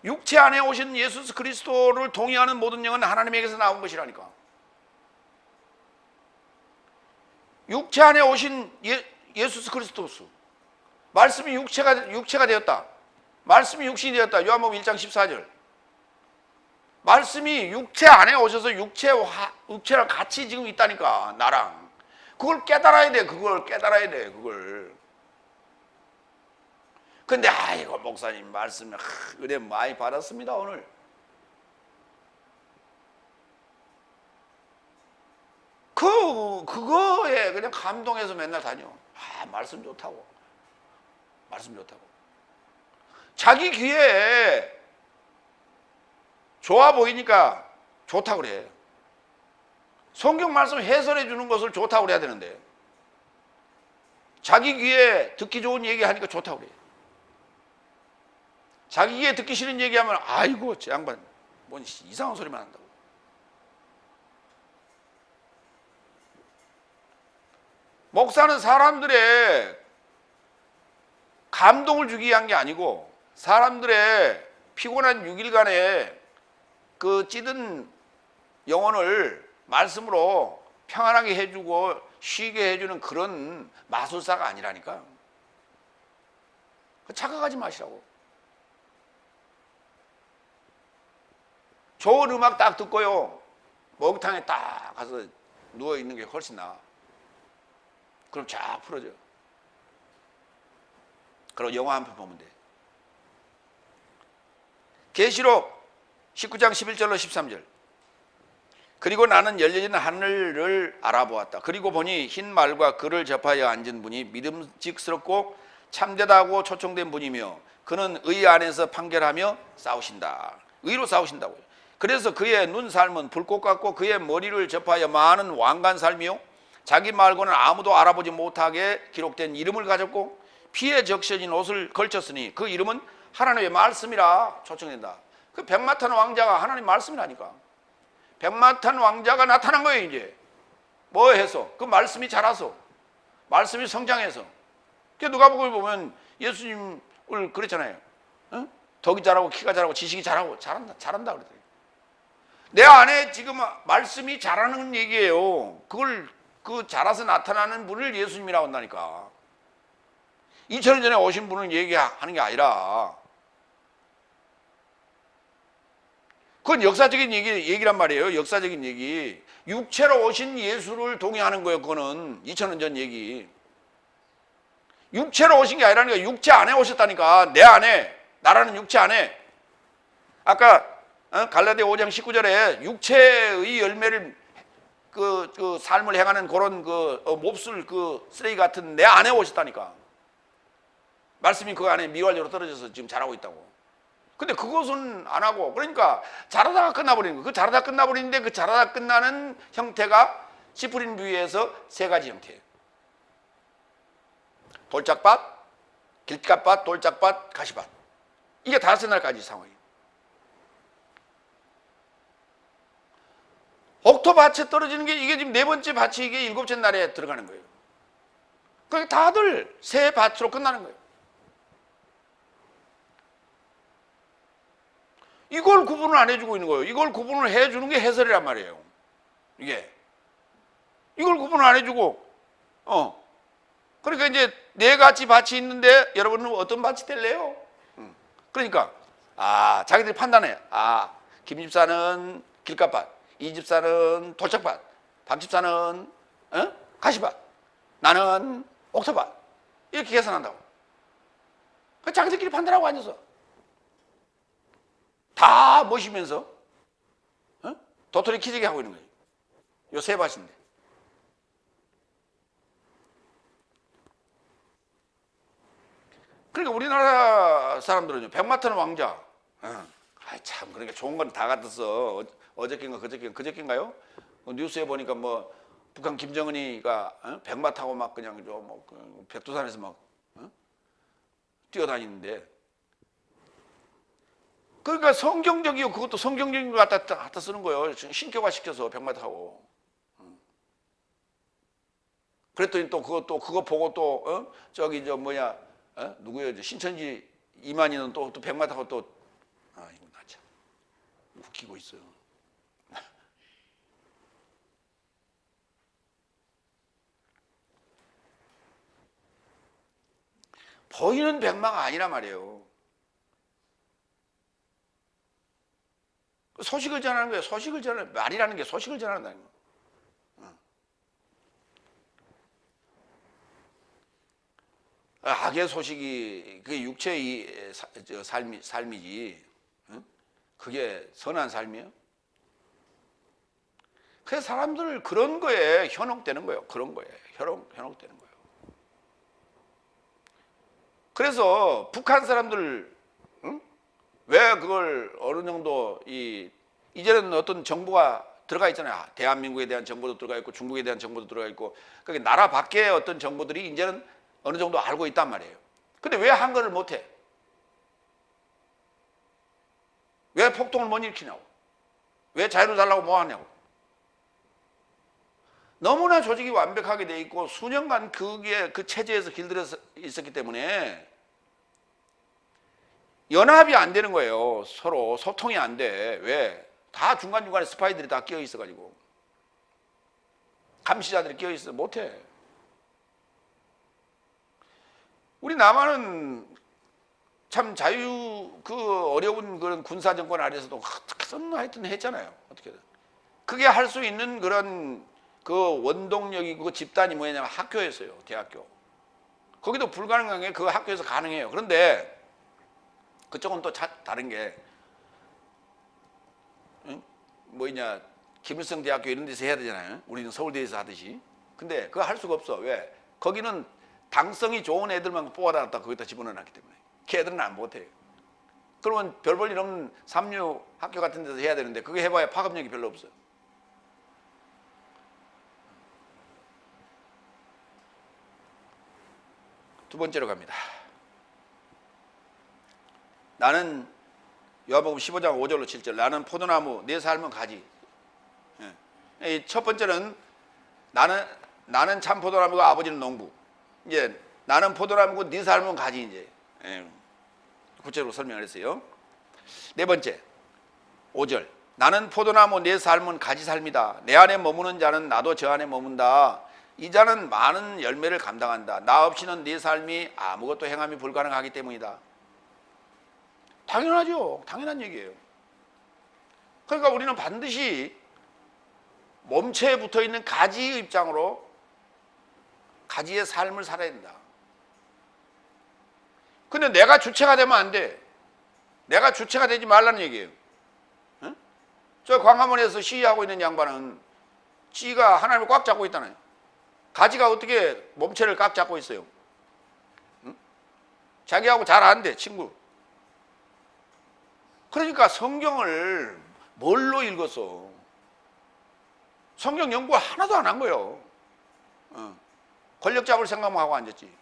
육체 안에 오신 예수 그리스도를 동의하는 모든 영은 하나님에게서 나온 것이라니까. 육체 안에 오신 예수 그리스도스. 말씀이 육체가 되었다. 말씀이 육신이 되었다. 요한복음 1장 14절. 말씀이 육체 안에 오셔서 육체랑 같이 지금 있다니까, 나랑. 그걸 깨달아야 돼. 그걸. 근데 아이고 목사님 말씀 은혜 많이 받았습니다 오늘. 그거에 그냥 감동해서 맨날 다녀. 말씀 좋다고. 자기 귀에 좋아 보이니까 좋다고 그래. 성경 말씀 해설해 주는 것을 좋다고 그래야 되는데, 자기 귀에 듣기 좋은 얘기 하니까 좋다고 그래. 자기 귀에 듣기 싫은 얘기하면 아이고 저 양반 뭔 이상한 소리만 한다고. 목사는 사람들의 감동을 주기 위한 게 아니고, 사람들의 피곤한 6일간의 그 찌든 영혼을 말씀으로 평안하게 해주고 쉬게 해주는 그런 마술사가 아니라니까. 착각하지 마시라고. 좋은 음악 딱 듣고요, 목욕탕에 딱 가서 누워있는 게 훨씬 나아. 그럼 쫙 풀어져. 그리고 영화 한 편 보면 돼. 계시록 19장 11절로 13절. 그리고 나는 열려진 하늘을 알아보았다. 그리고 보니 흰 말과 그를 접하여 앉은 분이 믿음직스럽고 참되다고 초청된 분이며, 그는 의 안에서 판결하며 싸우신다. 의로 싸우신다고요. 그래서 그의 눈 삶은 불꽃 같고 그의 머리를 접하여 많은 왕관 삶이요, 자기 말고는 아무도 알아보지 못하게 기록된 이름을 가졌고 피에 적셔진 옷을 걸쳤으니 그 이름은 하나님의 말씀이라 초청된다. 그 백마탄 왕자가 하나님 말씀이라니까. 백마탄 왕자가 나타난 거예요. 이제 뭐 해서? 그 말씀이 자라서, 말씀이 성장해서. 그 누가복음을 보면 예수님을 그랬잖아요. 덕이 자라고 키가 자라고 지식이 잘한다 그랬더니, 내 안에 지금 말씀이 자라는 얘기예요. 그걸 자라서 나타나는 분을 예수님이라고 한다니까. 2000년 전에 오신 분을 얘기하는 게 아니라, 그건 역사적인 얘기란 말이에요. 역사적인 얘기. 육체로 오신 예수를 동의하는 거예요. 그거는 2000년 전 얘기. 육체로 오신 게 아니라니까. 육체 안에 오셨다니까. 내 안에, 나라는 육체 안에. 아까 갈라디아 5장 19절에 육체의 열매를 그 삶을 행하는 그런 몹쓸 쓰레기 같은 내 안에 오셨다니까. 말씀이 그 안에 미활적으로 떨어져서 지금 자라고 있다고. 근데 그것은 안 하고, 그러니까 자라다가 끝나버리는 거예요. 그 자라다 끝나버리는데, 그 자라다 끝나는 형태가 씨 뿌린 부위에서 세 가지 형태예요. 돌짝밭, 길갓밭, 돌짝밭, 가시밭. 이게 다섯 날까지 상황이에요. 옥토밭에 떨어지는 게 이게 지금 네 번째 밭이 이게 일곱째 날에 들어가는 거예요. 그러니까 다들 새 밭으로 끝나는 거예요. 이걸 구분을 안 해주고 있는 거예요. 이걸 구분을 해주는 게 해설이란 말이에요. 이걸 구분을 안 해주고, 그러니까 이제 네 가지 밭이 있는데 여러분은 어떤 밭이 될래요? 그러니까 자기들이 판단해. 김 집사는 길갓밭, 이 집사는 돌짝밭, 박 집사는 가시밭, 나는 옥토밭. 이렇게 계산한다고. 자기들끼리 판단하고 앉아서 다 모시면서 도토리 키재기 하고 있는 거예요. 요 세 밭인데. 그러니까 우리나라 사람들은요, 백마탄 왕자, 참, 그러니까 좋은 건 다 갖았어. 어저께인가 그저께인가요? 뉴스에 보니까 뭐 북한 김정은이가 백마 타고 막 그냥 백두산에서 막 뛰어다니는데, 그러니까 성경적이고 그것도 성경적인 거 갖다 쓰는 거예요. 신격화 시켜서 백마 타고. 그랬더니 또 그거 보고 또 누구예요? 신천지 이만희는 또 백마 타고 또 지키고 있어. 보이는 백마가 아니란 말이에요. 소식을 전하는 거예요. 소식을 전하는, 말이라는 게 소식을 전한다는 거예요. 악의 소식이 그게 육체의 삶이지, 그게 선한 삶이에요? 그래서 사람들 그런 거에 현혹되는 거예요. 그런 거에 현혹되는 거예요. 그래서 북한 사람들 왜 그걸 어느 정도 이제는 어떤 정보가 들어가 있잖아요. 대한민국에 대한 정보도 들어가 있고 중국에 대한 정보도 들어가 있고, 그게 나라 밖의 어떤 정보들이 이제는 어느 정도 알고 있단 말이에요. 근데 왜 한글을 못해? 왜 폭동을 못 일으키냐고? 왜 자유를 달라고 뭐 하냐고? 너무나 조직이 완벽하게 돼 있고 수년간 그 체제에서 길들여 있었기 때문에 연합이 안 되는 거예요. 서로 소통이 안 돼. 왜? 다 중간중간에 스파이들이 다 끼어 있어가지고, 감시자들이 끼어 있어. 못해. 우리 남한은 참 어려운 그런 군사 정권 아래서도 하여튼 했잖아요. 어떻게든. 그게 할 수 있는 그런 그 원동력이고 그 집단이 뭐냐면 학교였어요. 대학교. 거기도 불가능한 게 그 학교에서 가능해요. 그런데 그쪽은 또 다른 게, 뭐냐, 김일성 대학교 이런 데서 해야 되잖아요. 우리는 서울대에서 하듯이. 근데 그거 할 수가 없어. 왜? 거기는 당성이 좋은 애들만 뽑아다 갖다 거기다 집어넣어놨기 때문에 걔들은 안 못해요. 그러면 별 볼 일 없는 삼류 학교 같은 데서 해야 되는데 그게 해봐야 파급력이 별로 없어요. 두 번째로 갑니다. 나는 요한복음 15장 5절로 7절, 나는 포도나무, 내 삶은 가지. 첫 번째는 나는 참 포도나무고 아버지는 농부. 이제 나는 포도나무고 네 삶은 가지. 이제 구체적으로 설명을 했어요. 네 번째 5절, 나는 포도나무, 내 삶은 가지 삶이다. 내 안에 머무는 자는 나도 저 안에 머문다. 이 자는 많은 열매를 감당한다. 나 없이는 네 삶이 아무것도 행함이 불가능하기 때문이다. 당연하죠. 당연한 얘기예요. 그러니까 우리는 반드시 몸체에 붙어있는 가지의 입장으로 가지의 삶을 살아야 된다. 근데 내가 주체가 되면 안 돼. 내가 주체가 되지 말라는 얘기예요. 응? 저 광화문에서 시위하고 있는 양반은 지가 하나님을 꽉 잡고 있다나요. 가지가 어떻게 몸체를 꽉 잡고 있어요? 응? 자기하고 잘 안 돼, 친구. 그러니까 성경을 뭘로 읽었어? 성경 연구 하나도 안 한 거예요. 권력 잡을 생각만 하고 앉았지.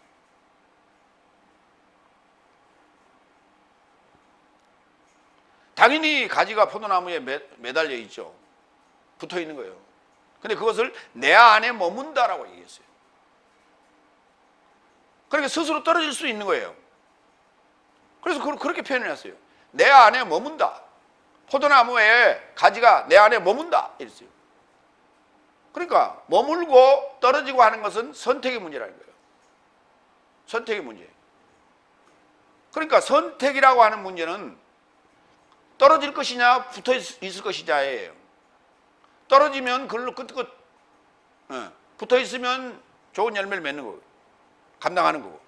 당연히 가지가 포도나무에 매달려 있죠. 붙어 있는 거예요. 근데 그것을 내 안에 머문다라고 얘기했어요. 그러니까 스스로 떨어질 수 있는 거예요. 그래서 그렇게 표현을 했어요. 내 안에 머문다. 포도나무에 가지가 내 안에 머문다 이랬어요. 그러니까 머물고 떨어지고 하는 것은 선택의 문제라는 거예요. 선택의 문제. 그러니까 선택이라고 하는 문제는 떨어질 것이냐 붙어 있을 것이냐예요. 떨어지면 그걸로 끝 붙어 있으면 좋은 열매를 맺는 거고 감당하는 거고.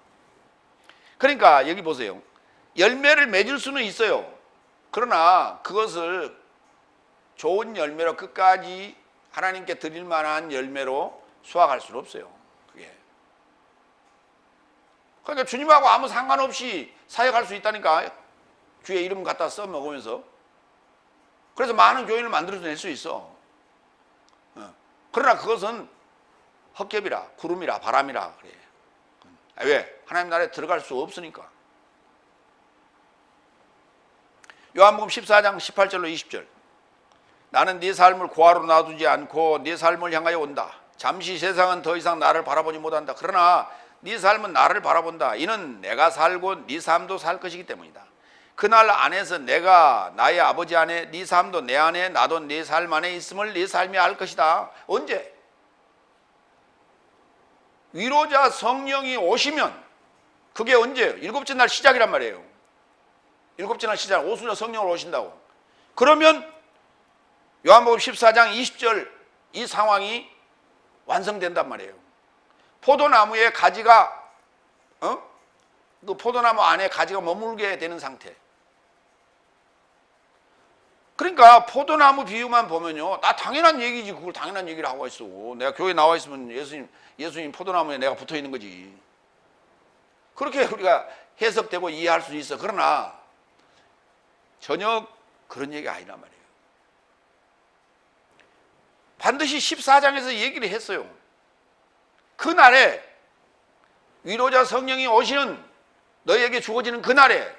그러니까 여기 보세요. 열매를 맺을 수는 있어요. 그러나 그것을 좋은 열매로 끝까지 하나님께 드릴 만한 열매로 수확할 수는 없어요. 그게. 그러니까 주님하고 아무 상관없이 사역할 수 있다니까. 주의 이름 갖다 써먹으면서. 그래서 많은 교인을 만들어낼 수 있어. 그러나 그것은 헛개비라, 구름이라, 바람이라 그래. 왜? 하나님 나라에 들어갈 수 없으니까. 요한복음 14장 18절로 20절. 나는 네 삶을 고아로 놔두지 않고 네 삶을 향하여 온다. 잠시 세상은 더 이상 나를 바라보지 못한다. 그러나 네 삶은 나를 바라본다. 이는 내가 살고 네 삶도 살 것이기 때문이다. 그날 안에서 내가 나의 아버지 안에, 네 삶도 내 안에, 나도 네 삶 안에 있음을 네 삶이 알 것이다. 언제? 위로자 성령이 오시면. 그게 언제예요? 일곱째 날 시작이란 말이에요. 일곱째 날 시작, 오순절 성령으로 오신다고. 그러면 요한복음 14장 20절 이 상황이 완성된단 말이에요. 포도나무에 가지가 그 포도나무 안에 가지가 머물게 되는 상태. 그러니까 포도나무 비유만 보면요, 나 당연한 얘기지. 그걸 당연한 얘기를 하고 있어. 내가 교회 나와 있으면 예수님 포도나무에 내가 붙어 있는 거지. 그렇게 우리가 해석되고 이해할 수 있어. 그러나 전혀 그런 얘기가 아니란 말이에요. 반드시 14장에서 얘기를 했어요. 그날에 위로자 성령이 오시는, 너희에게 주어지는 그날에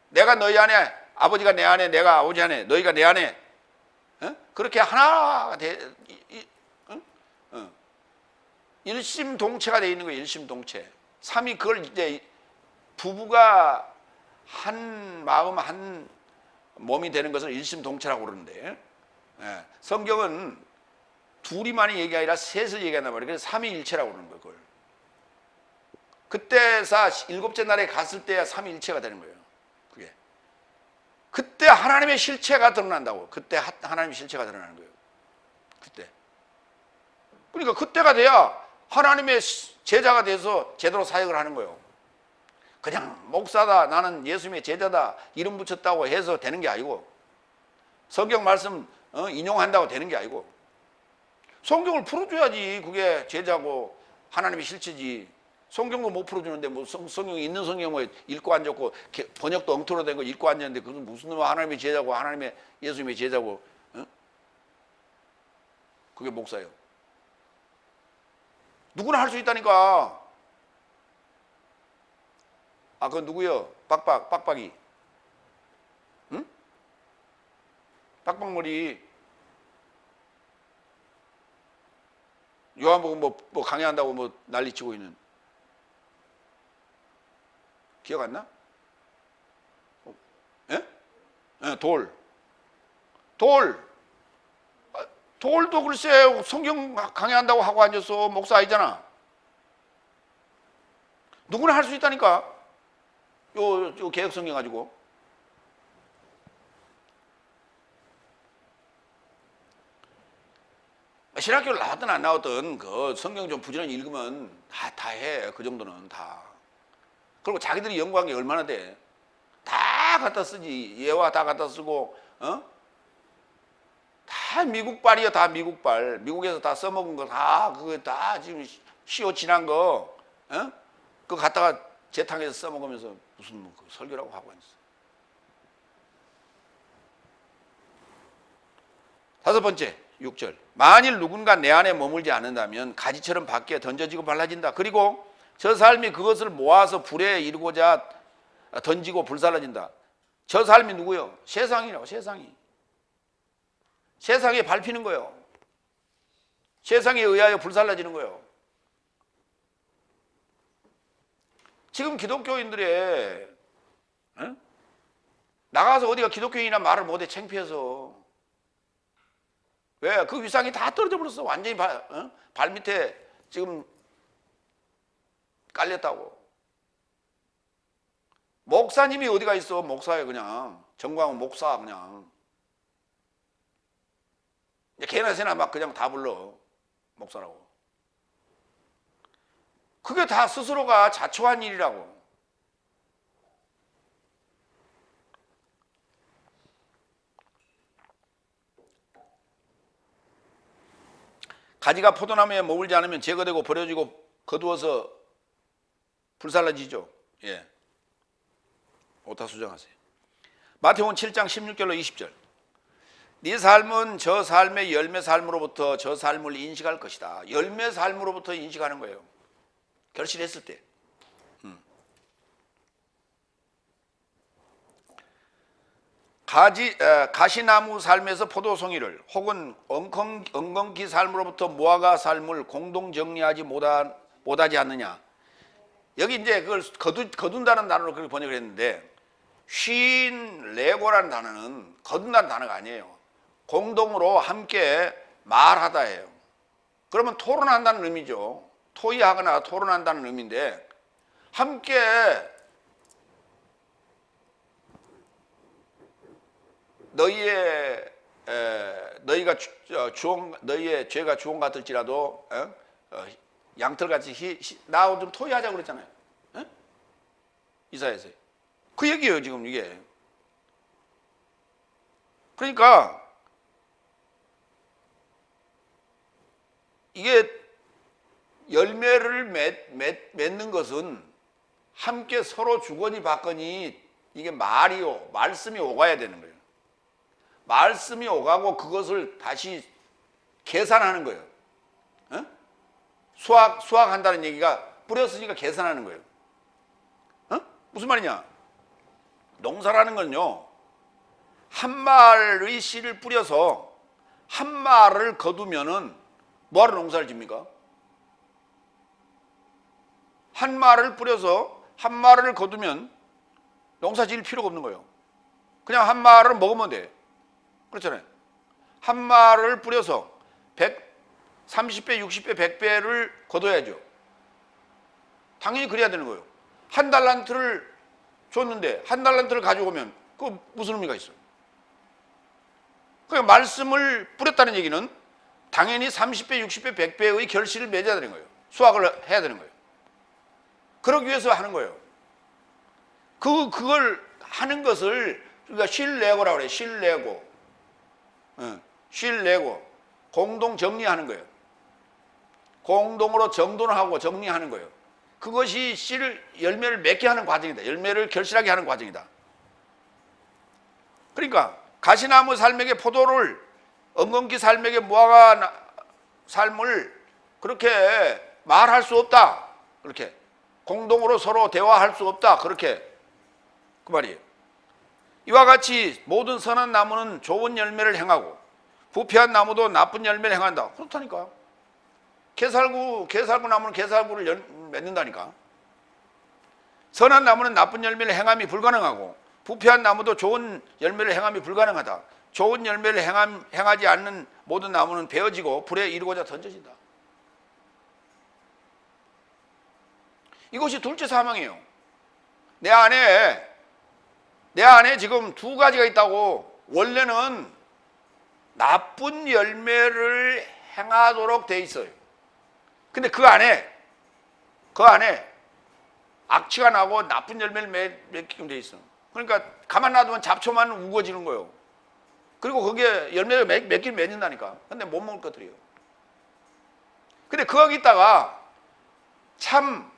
내가 너희 안에, 아버지가 내 안에, 내가 아버지 안에, 너희가 내 안에, 그렇게 하나가 일심동체가 되어 있는 거예요. 일심동체. 삼위, 그걸 이제 부부가 한 마음 한 몸이 되는 것을 일심동체라고 그러는데, 성경은 둘이만이 얘기 아니라 셋을 얘기한단 말이에요. 그래서 삼위일체라고 그러는 거예요. 그걸. 그때사 일곱째 날에 갔을 때야 삼위일체가 되는 거예요. 그게. 그때 하나님의 실체가 드러난다고. 그때 하나님의 실체가 드러나는 거예요. 그때. 그러니까 그때가 돼야 하나님의 제자가 돼서 제대로 사역을 하는 거예요. 그냥 목사다, 나는 예수님의 제자다, 이름 붙였다고 해서 되는 게 아니고, 성경 말씀 인용한다고 되는 게 아니고, 성경을 풀어줘야지 그게 제자고 하나님의 실체지. 성경도 못 풀어주는데 뭐 성경이 있는 성경 뭐 읽고 앉았고 번역도 엉터로 된 거 읽고 앉았는데 그건 무슨 하나님의 제자고 하나님의 예수님의 제자고, 그게 목사예요. 누구나 할 수 있다니까. 아, 그건 누구요? 빡빡이. 응? 빡빡머리. 요한복음 뭐 강의한다고 뭐 난리치고 있는. 기억 안 나? 예? 돌. 돌도 글쎄 성경 강의한다고 하고 앉아서 목사 아니잖아. 누구나 할 수 있다니까. 요 개혁성경 가지고. 신학교를 나왔든 안 나왔든 그 성경 좀 부지런히 읽으면 다 해. 그 정도는 다. 그리고 자기들이 연구한 게 얼마나 돼. 다 갖다 쓰지. 예화 다 갖다 쓰고, 다 미국발이야. 다 미국발. 미국에서 다 써먹은 거 다, 그거 다 지금 시효 지난 거, 그거 갖다가 재탕해서 써먹으면서 무슨 뭐 설교라고 하고 앉았어. 다섯 번째, 6절. 만일 누군가 내 안에 머물지 않는다면 가지처럼 밖에 던져지고 발라진다. 그리고 저 삶이 그것을 모아서 불에 이르고자 던지고 불살라진다. 저 삶이 누구요? 세상이라고. 세상이. 세상에 밟히는 거예요. 세상에 의하여 불살라지는 거예요. 지금 기독교인들의 나가서 어디가 기독교인이나 말을 못해. 창피해서. 왜? 그 위상이 다 떨어져 버렸어. 완전히 발 밑에 지금 깔렸다고. 목사님이 어디가 있어? 목사에 그냥 정광훈 목사 그냥. 개나 새나 막 그냥 다 불러. 목사라고. 그게 다 스스로가 자초한 일이라고. 가지가 포도나무에 머물지 않으면 제거되고 버려지고 거두어서 불살라지죠. 예. 오타 수정하세요. 마태복음 7장 16절로 20절. 네 삶은 저 삶의 열매 삶으로부터 저 삶을 인식할 것이다. 열매 삶으로부터 인식하는 거예요. 결실했을 때. 가시나무 삶에서 포도송이를 혹은 엉겅기 삶으로부터 무화과 삶을 공동 정리하지 못하지 않느냐. 여기 이제 그걸 거둔다는 단어로 그렇게 번역을 했는데, 쉰 레고라는 단어는 거둔다는 단어가 아니에요. 공동으로 함께 말하다예요. 그러면 토론한다는 의미죠. 토의하거나 토론한다는 의미인데, 함께 너희가 너희의 죄가 주홍 같을지라도 양털같이 나하고 좀 토의하자고 그랬잖아요. 이사야서. 그 얘기예요, 지금 이게. 그러니까 이게 열매를 맺는 것은 함께 서로 주거니 받거니 이게 말씀이 오가야 되는 거예요. 말씀이 오가고 그것을 다시 계산하는 거예요. 수확한다는 얘기가 뿌렸으니까 계산하는 거예요. 무슨 말이냐? 농사라는 건요, 한 말의 씨를 뿌려서 한 말을 거두면은 뭐하러 농사를 집니까? 한 말을 뿌려서 한 말을 거두면 농사 지을 필요가 없는 거예요. 그냥 한 말을 먹으면 돼. 그렇잖아요. 한 말을 뿌려서 30배, 60배, 100배를 거둬야죠. 당연히 그래야 되는 거예요. 한 달란트를 줬는데 한 달란트를 가져오면 그 무슨 의미가 있어요? 그러니까 말씀을 뿌렸다는 얘기는 당연히 30배, 60배, 100배의 결실을 맺어야 되는 거예요. 수확을 해야 되는 거예요. 그러기 위해서 하는 거예요. 그걸 하는 것을 우리가 쉴레고라고 그래요. 쉴레고. 공동 정리하는 거예요. 공동으로 정돈을 하고 정리하는 거예요. 그것이 열매를 맺게 하는 과정이다. 열매를 결실하게 하는 과정이다. 그러니까 가시나무 삶에게 포도를, 엉겅퀴 삶에게 무화과 삶을 그렇게 말할 수 없다. 그렇게 공동으로 서로 대화할 수 없다. 그렇게 그 말이에요. 이와 같이 모든 선한 나무는 좋은 열매를 행하고 부패한 나무도 나쁜 열매를 행한다. 그렇다니까. 게살구 나무는 게살구를 맺는다니까. 선한 나무는 나쁜 열매를 행함이 불가능하고 부패한 나무도 좋은 열매를 행함이 불가능하다. 좋은 열매를 행하지 않는 모든 나무는 베어지고 불에 이르고자 던져진다. 이것이 둘째 사망이에요. 내 안에 지금 두 가지가 있다고. 원래는 나쁜 열매를 행하도록 돼 있어요. 근데 그 안에 악취가 나고 나쁜 열매를 맺게끔 돼 있어. 그러니까 가만 놔두면 잡초만 우거지는 거예요. 그리고 거기에 열매를 맺긴 맺는다니까. 근데 못 먹을 것들이에요. 근데 거기다가 참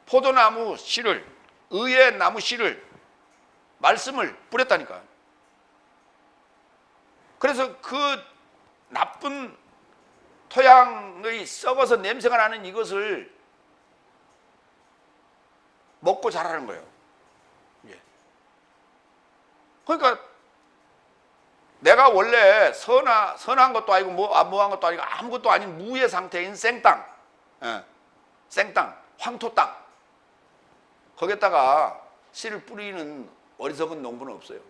포도나무 씨를, 의의 나무 씨를, 말씀을 뿌렸다니까. 그래서 그 나쁜 토양의 썩어서 냄새가 나는 이것을 먹고 자라는 거예요. 예. 그러니까 내가 원래 선한 것도 아니고 무한 것도 아니고 아무것도 아닌 무의 상태인 생땅, 생땅, 황토 땅, 거기에다가 씨를 뿌리는 어리석은 농부는 없어요.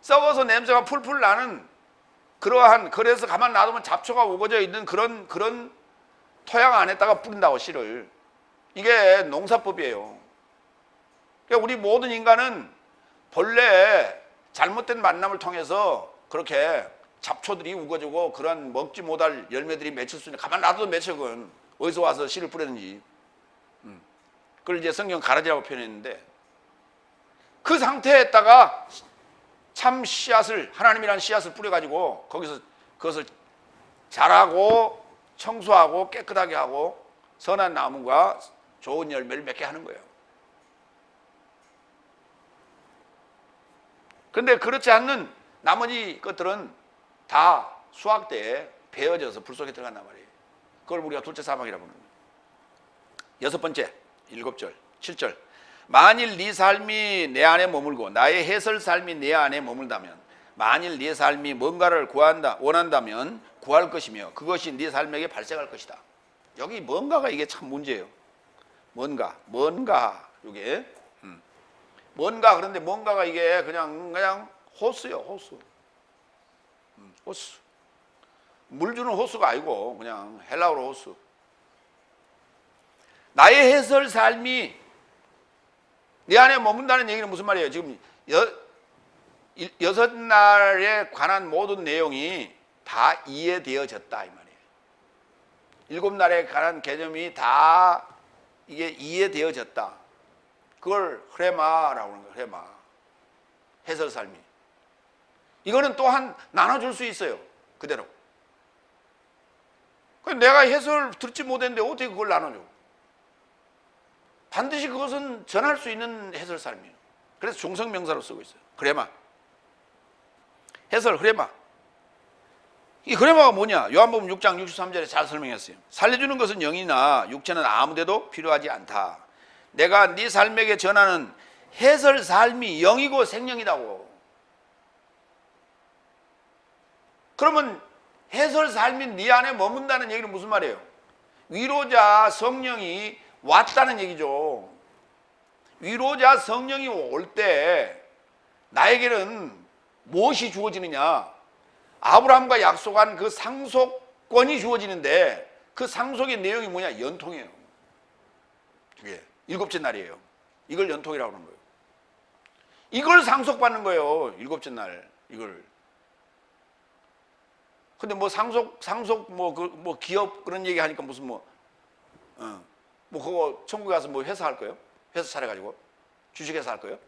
썩어서 냄새가 풀풀 나는 그래서 가만 놔두면 잡초가 우거져 있는 그런 토양 안에다가 뿌린다고, 씨를. 이게 농사법이에요. 그러니까 우리 모든 인간은 본래 잘못된 만남을 통해서 그렇게 잡초들이 우거지고 그런 먹지 못할 열매들이 맺힐 수 있는, 가만 놔둬도 맺혀건 어디서 와서 씨를 뿌렸는지. 그걸 이제 성경 가라지라고 표현했는데, 그 상태에다가 참 씨앗을, 하나님이라는 씨앗을 뿌려가지고 거기서 그것을 자라고 청소하고 깨끗하게 하고 선한 나무가 좋은 열매를 맺게 하는 거예요. 그런데 그렇지 않는 나머지 것들은 다 수확 때에 베어져서 불 속에 들어간단 말이에요. 그걸 우리가 둘째 사망이라고 부르는 거예요. 여섯 번째, 7절, 7절. 만일 네 삶이 내 안에 머물고 나의 해설 삶이 내 안에 머물다면, 만일 네 삶이 뭔가를 원한다면 구할 것이며 그것이 네 삶에게 발생할 것이다. 여기 뭔가가 이게 참 문제예요. 뭔가 이게 뭔가 그런데 뭔가가 이게 그냥 호수요, 호수. 호수. 물 주는 호수가 아니고 그냥 헬라어로 호수. 나의 해설 삶이 내 안에 머문다는 얘기는 무슨 말이에요? 지금 여섯 날에 관한 모든 내용이 다 이해되어졌다 이 말이에요. 일곱 날에 관한 개념이 다 이게 이해되어졌다. 그걸 흐레마라고 하는 거예요. 흐레마. 해설 삶이. 이거는 또한 나눠줄 수 있어요. 그대로. 내가 해설 듣지 못했는데 어떻게 그걸 나눠줘? 반드시 그것은 전할 수 있는 해설 삶이에요. 그래서 종성명사로 쓰고 있어요. 흐레마. 해설 흐레마. 이 흐레마가 뭐냐? 요한복음 6장 63절에 잘 설명했어요. 살려주는 것은 영이나 육체는 아무데도 필요하지 않다. 내가 네 삶에게 전하는 해설 삶이 영이고 생명이다고. 그러면 해설 삶이 네 안에 머문다는 얘기는 무슨 말이에요? 위로자 성령이 왔다는 얘기죠. 위로자 성령이 올 때 나에게는 무엇이 주어지느냐? 아브라함과 약속한 그 상속권이 주어지는데 그 상속의 내용이 뭐냐? 연통이에요. 그게 일곱째 날이에요. 이걸 연통이라고 하는 거예요. 이걸 상속받는 거예요. 일곱째 날 이걸. 근데 뭐 상속 뭐 기업 그런 얘기 하니까 무슨 뭐 그거 천국에 가서 뭐 회사 할 거예요? 회사 차려가지고 주식회사 할 거예요?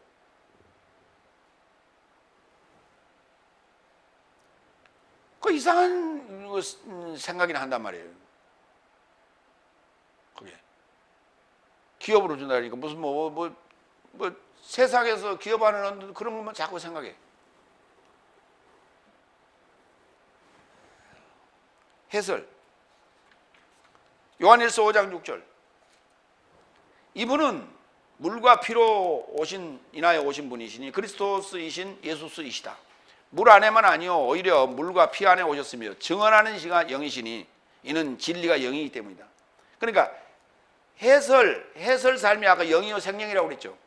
그 이상한 생각이나 한단 말이에요. 그게 기업으로 준다니까 무슨 뭐 세상에서 기업하는 그런 것만 자꾸 생각해. 해설. 요한일서 5장 6절. 이분은 물과 피로 인하여 오신 분이시니 그리스도스이신 예수스이시다. 물 안에만 아니요 오히려 물과 피 안에 오셨으며 증언하는 시가 영이시니 이는 진리가 영이기 때문이다. 그러니까 해설 삶이 아까 영이요 생명이라고 그랬죠.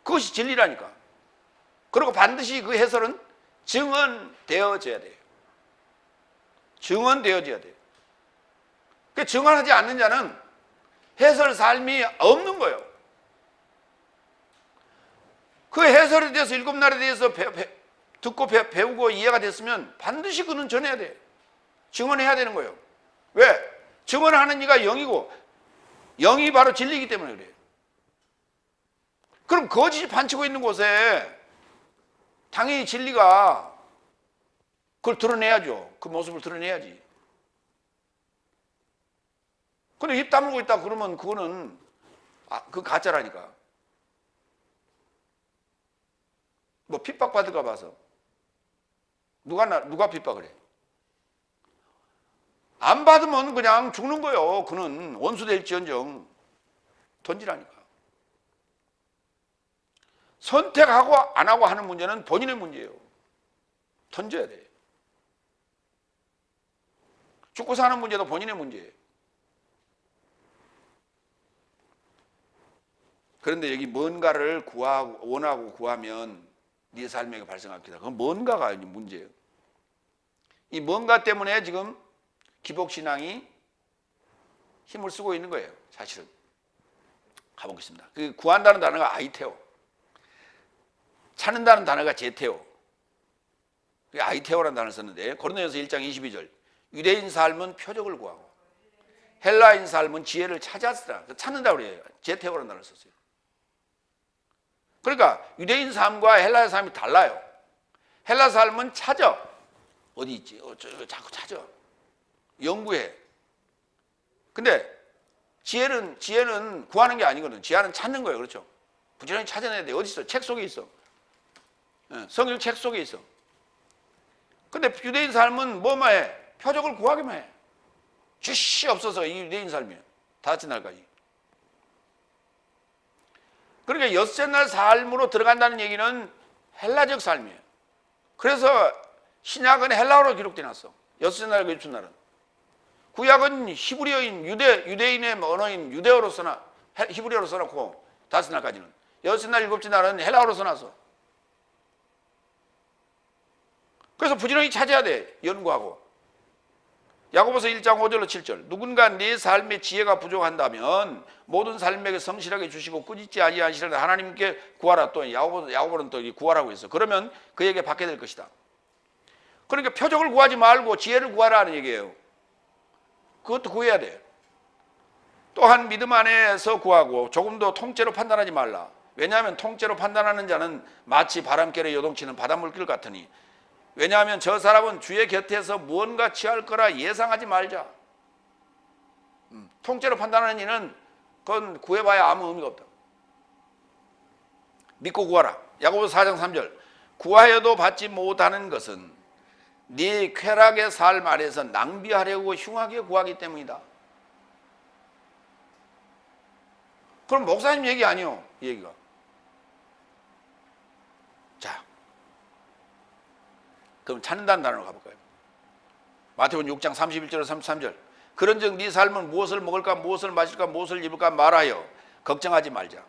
그것이 진리라니까. 그리고 반드시 그 해설은 증언되어져야 돼요. 증언되어져야 돼요. 그 증언하지 않는 자는 해설 삶이 없는 거예요. 그 해설에 대해서 일곱 날에 대해서 듣고 배우고 이해가 됐으면 반드시 그는 전해야 돼. 증언해야 되는 거예요. 왜? 증언하는 이가 영이고 영이 바로 진리이기 때문에 그래요. 그럼 거짓이 판치고 있는 곳에 당연히 진리가 그걸 드러내야죠. 그 모습을 드러내야지. 근데 입 다물고 있다 그러면 그거는 그 가짜라니까. 뭐 핍박받을까 봐서. 누가 핍박을 해? 안 받으면 그냥 죽는 거예요. 그는 원수 될지언정 던지라니까. 선택하고 안 하고 하는 문제는 본인의 문제예요. 던져야 돼. 죽고 사는 문제도 본인의 문제예요. 그런데 여기 뭔가를 원하고 구하면 네 삶에게 발생합니다. 그건 뭔가가 문제예요. 이 뭔가 때문에 지금 기복신앙이 힘을 쓰고 있는 거예요. 사실은. 가보겠습니다. 그 구한다는 단어가 아이테오. 찾는다는 단어가 제테오. 아이테오라는 단어를 썼는데 고린도전서 1장 22절. 유대인 삶은 표적을 구하고 헬라인 삶은 지혜를 찾았으라. 찾는다고 그래요. 제테오라는 단어를 썼어요. 그러니까 유대인 삶과 헬라의 삶이 달라요. 헬라 삶은 찾아. 어디 있지? 자꾸 찾아. 연구해. 근데 지혜는 구하는 게 아니거든. 지혜는 찾는 거예요. 그렇죠? 부지런히 찾아내야 돼. 어디 있어? 책 속에 있어. 성경 책 속에 있어. 근데 유대인 삶은 뭐만 해? 표적을 구하기만 해. 주시 없어서 이 유대인 삶이에요. 다섯째 날까지. 그러니까 여섯째 날 삶으로 들어간다는 얘기는 헬라적 삶이에요. 그래서 신약은 헬라어로 기록되어 놨어. 여섯째 날과 일곱째 날은. 구약은 히브리어인 유대인의 언어인 유대어로 히브리어로 써놨고 다섯째 날까지는. 여섯째 날 일곱째 날은 헬라어로 써놨어. 그래서 부지런히 찾아야 돼. 연구하고. 야고보서 1장 5절로 7절. 누군가 네 삶의 지혜가 부족한다면 모든 삶에게 성실하게 주시고 꾸짖지 아니하시려는 하나님께 구하라. 또 야고보는 또 구하라고 했어. 그러면 그에게 받게 될 것이다. 그러니까 표적을 구하지 말고 지혜를 구하라는 얘기예요. 그것도 구해야 돼. 또한 믿음 안에서 구하고 조금도 통째로 판단하지 말라. 왜냐하면 통째로 판단하는 자는 마치 바람결에 요동치는 바닷물길 같으니, 왜냐하면 저 사람은 주의 곁에서 무언가 취할 거라 예상하지 말자. 통째로 판단하는 이는 그건 구해봐야 아무 의미가 없다. 믿고 구하라. 야고보서 4장 3절. 구하여도 받지 못하는 것은 네 쾌락의 삶 안에서 낭비하려고 흉하게 구하기 때문이다. 그럼 목사님 얘기 아니요, 이 얘기가. 자, 그럼 찾는다는 단어로 가볼까요? 마태복음 6장 31절에서 33절. 그런즉 네 삶은 무엇을 먹을까, 무엇을 마실까, 무엇을 입을까 말하여 걱정하지 말자.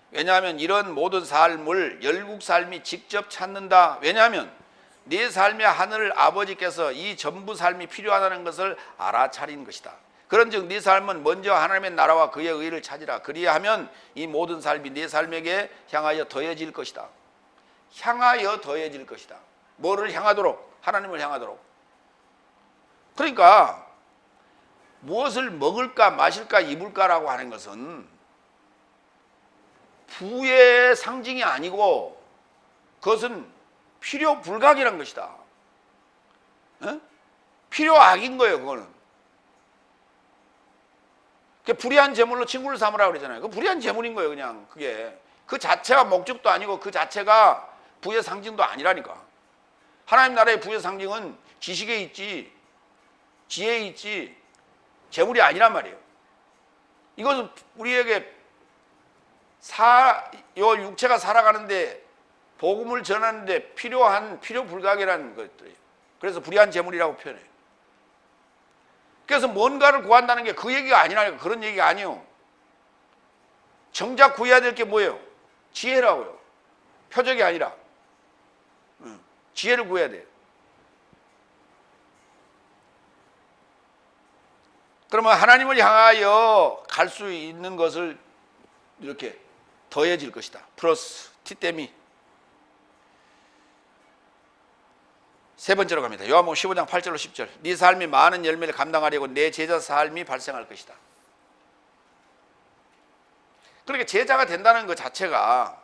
왜냐하면 이런 모든 삶을 열국 삶이 직접 찾는다. 왜냐하면 네 삶의 하늘 아버지께서 이 전부 삶이 필요하다는 것을 알아차린 것이다. 그런즉 네 삶은 먼저 하나님의 나라와 그의 의를 찾으라. 그리하면 이 모든 삶이 네 삶에게 향하여 더해질 것이다. 향하여 더해질 것이다. 뭐를 향하도록? 하나님을 향하도록. 그러니까 무엇을 먹을까 마실까 입을까라고 하는 것은 부의 상징이 아니고 그것은 필요 불가결한 것이다. 어? 필요악인 거예요. 그거는. 불의한 재물로 친구를 삼으라고 그러잖아요. 그 불의한 재물인 거예요. 그냥 그게. 그 자체가 목적도 아니고 그 자체가 부의 상징도 아니라니까. 하나님 나라의 부의 상징은 지식에 있지, 지혜에 있지, 재물이 아니란 말이에요. 이것은 우리에게 요 육체가 살아가는데 복음을 전하는데 필요한 필요 불가결한 것들이에요. 그래서 불의한 재물이라고 표현해요. 그래서 뭔가를 구한다는 게 그 얘기가 아니라니까. 그런 얘기가 아니에요. 정작 구해야 될 게 뭐예요? 지혜라고요. 표적이 아니라. 지혜를 구해야 돼요. 그러면 하나님을 향하여 갈 수 있는 것을 이렇게 더해질 것이다. 플러스 티땜이. 세 번째로 갑니다. 요한복음 15장 8절로 10절. 네 삶이 많은 열매를 감당하려고 내 제자 삶이 발생할 것이다. 그러니까 제자가 된다는 것 자체가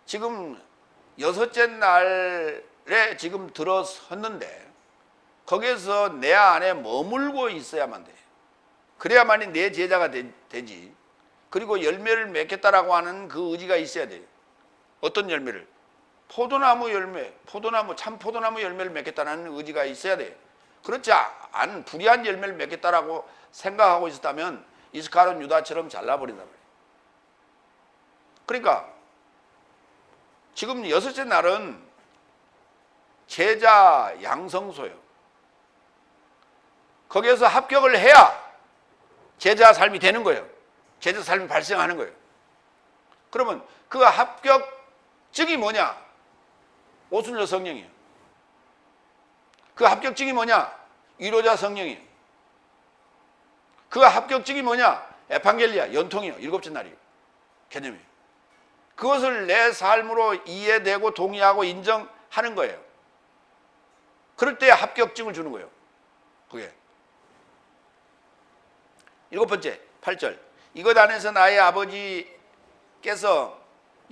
지금 여섯째 날에 지금 들어섰는데 거기에서 내 안에 머물고 있어야만 돼. 그래야만이 내 제자가 되지. 그리고 열매를 맺겠다라고 하는 그 의지가 있어야 돼요. 어떤 열매를? 포도나무 열매, 참 포도나무 열매를 맺겠다는 의지가 있어야 돼요. 그렇지 않은 불의한 열매를 맺겠다라고 생각하고 있었다면 이스카리온 유다처럼 잘라버린단 말이에요. 그러니까 지금 여섯째 날은 제자 양성소예요. 거기에서 합격을 해야 제자 삶이 되는 거예요. 제자 삶이 발생하는 거예요. 그러면 그 합격증이 뭐냐? 오순절 성령이에요. 그 합격증이 뭐냐? 위로자 성령이에요. 그 합격증이 뭐냐? 에판겔리아, 연통이에요. 일곱째 날이에요. 개념이에요. 그것을 내 삶으로 이해되고 동의하고 인정하는 거예요. 그럴 때 합격증을 주는 거예요. 그게. 일곱 번째, 8절. 이것 안에서 나의 아버지께서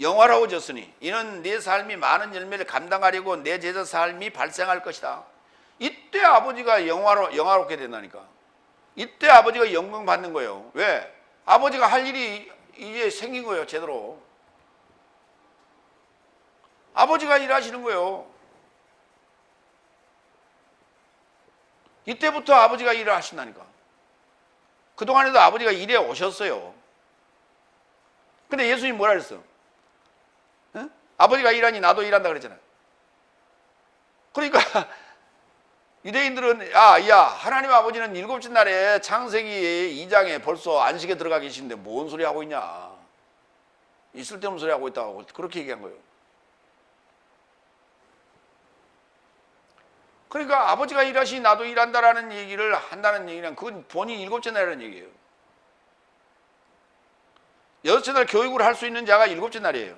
영화로워졌으니 이는 내 삶이 많은 열매를 감당하려고 내 제자 삶이 발생할 것이다. 이때 아버지가 영화롭게 된다니까. 이때 아버지가 영광 받는 거예요. 왜? 아버지가 할 일이 이제 생긴 거예요. 제대로. 아버지가 일하시는 거예요. 이때부터 아버지가 일을 하신다니까. 그동안에도 아버지가 일해 오셨어요. 근데 예수님이 뭐라 그랬어? 응? 아버지가 일하니 나도 일한다 그랬잖아요. 그러니까 유대인들은 야 하나님 아버지는 일곱째 날에 창세기 2장에 벌써 안식에 들어가 계시는데 뭔 소리 하고 있냐. 쓸데없는 소리 하고 있다고 그렇게 얘기한 거예요. 그러니까 아버지가 일하시니 나도 일한다라는 얘기를 한다는 얘기는 그건 본인 일곱째 날이라는 얘기예요. 여섯째 날 교육을 할 수 있는 자가 일곱째 날이에요.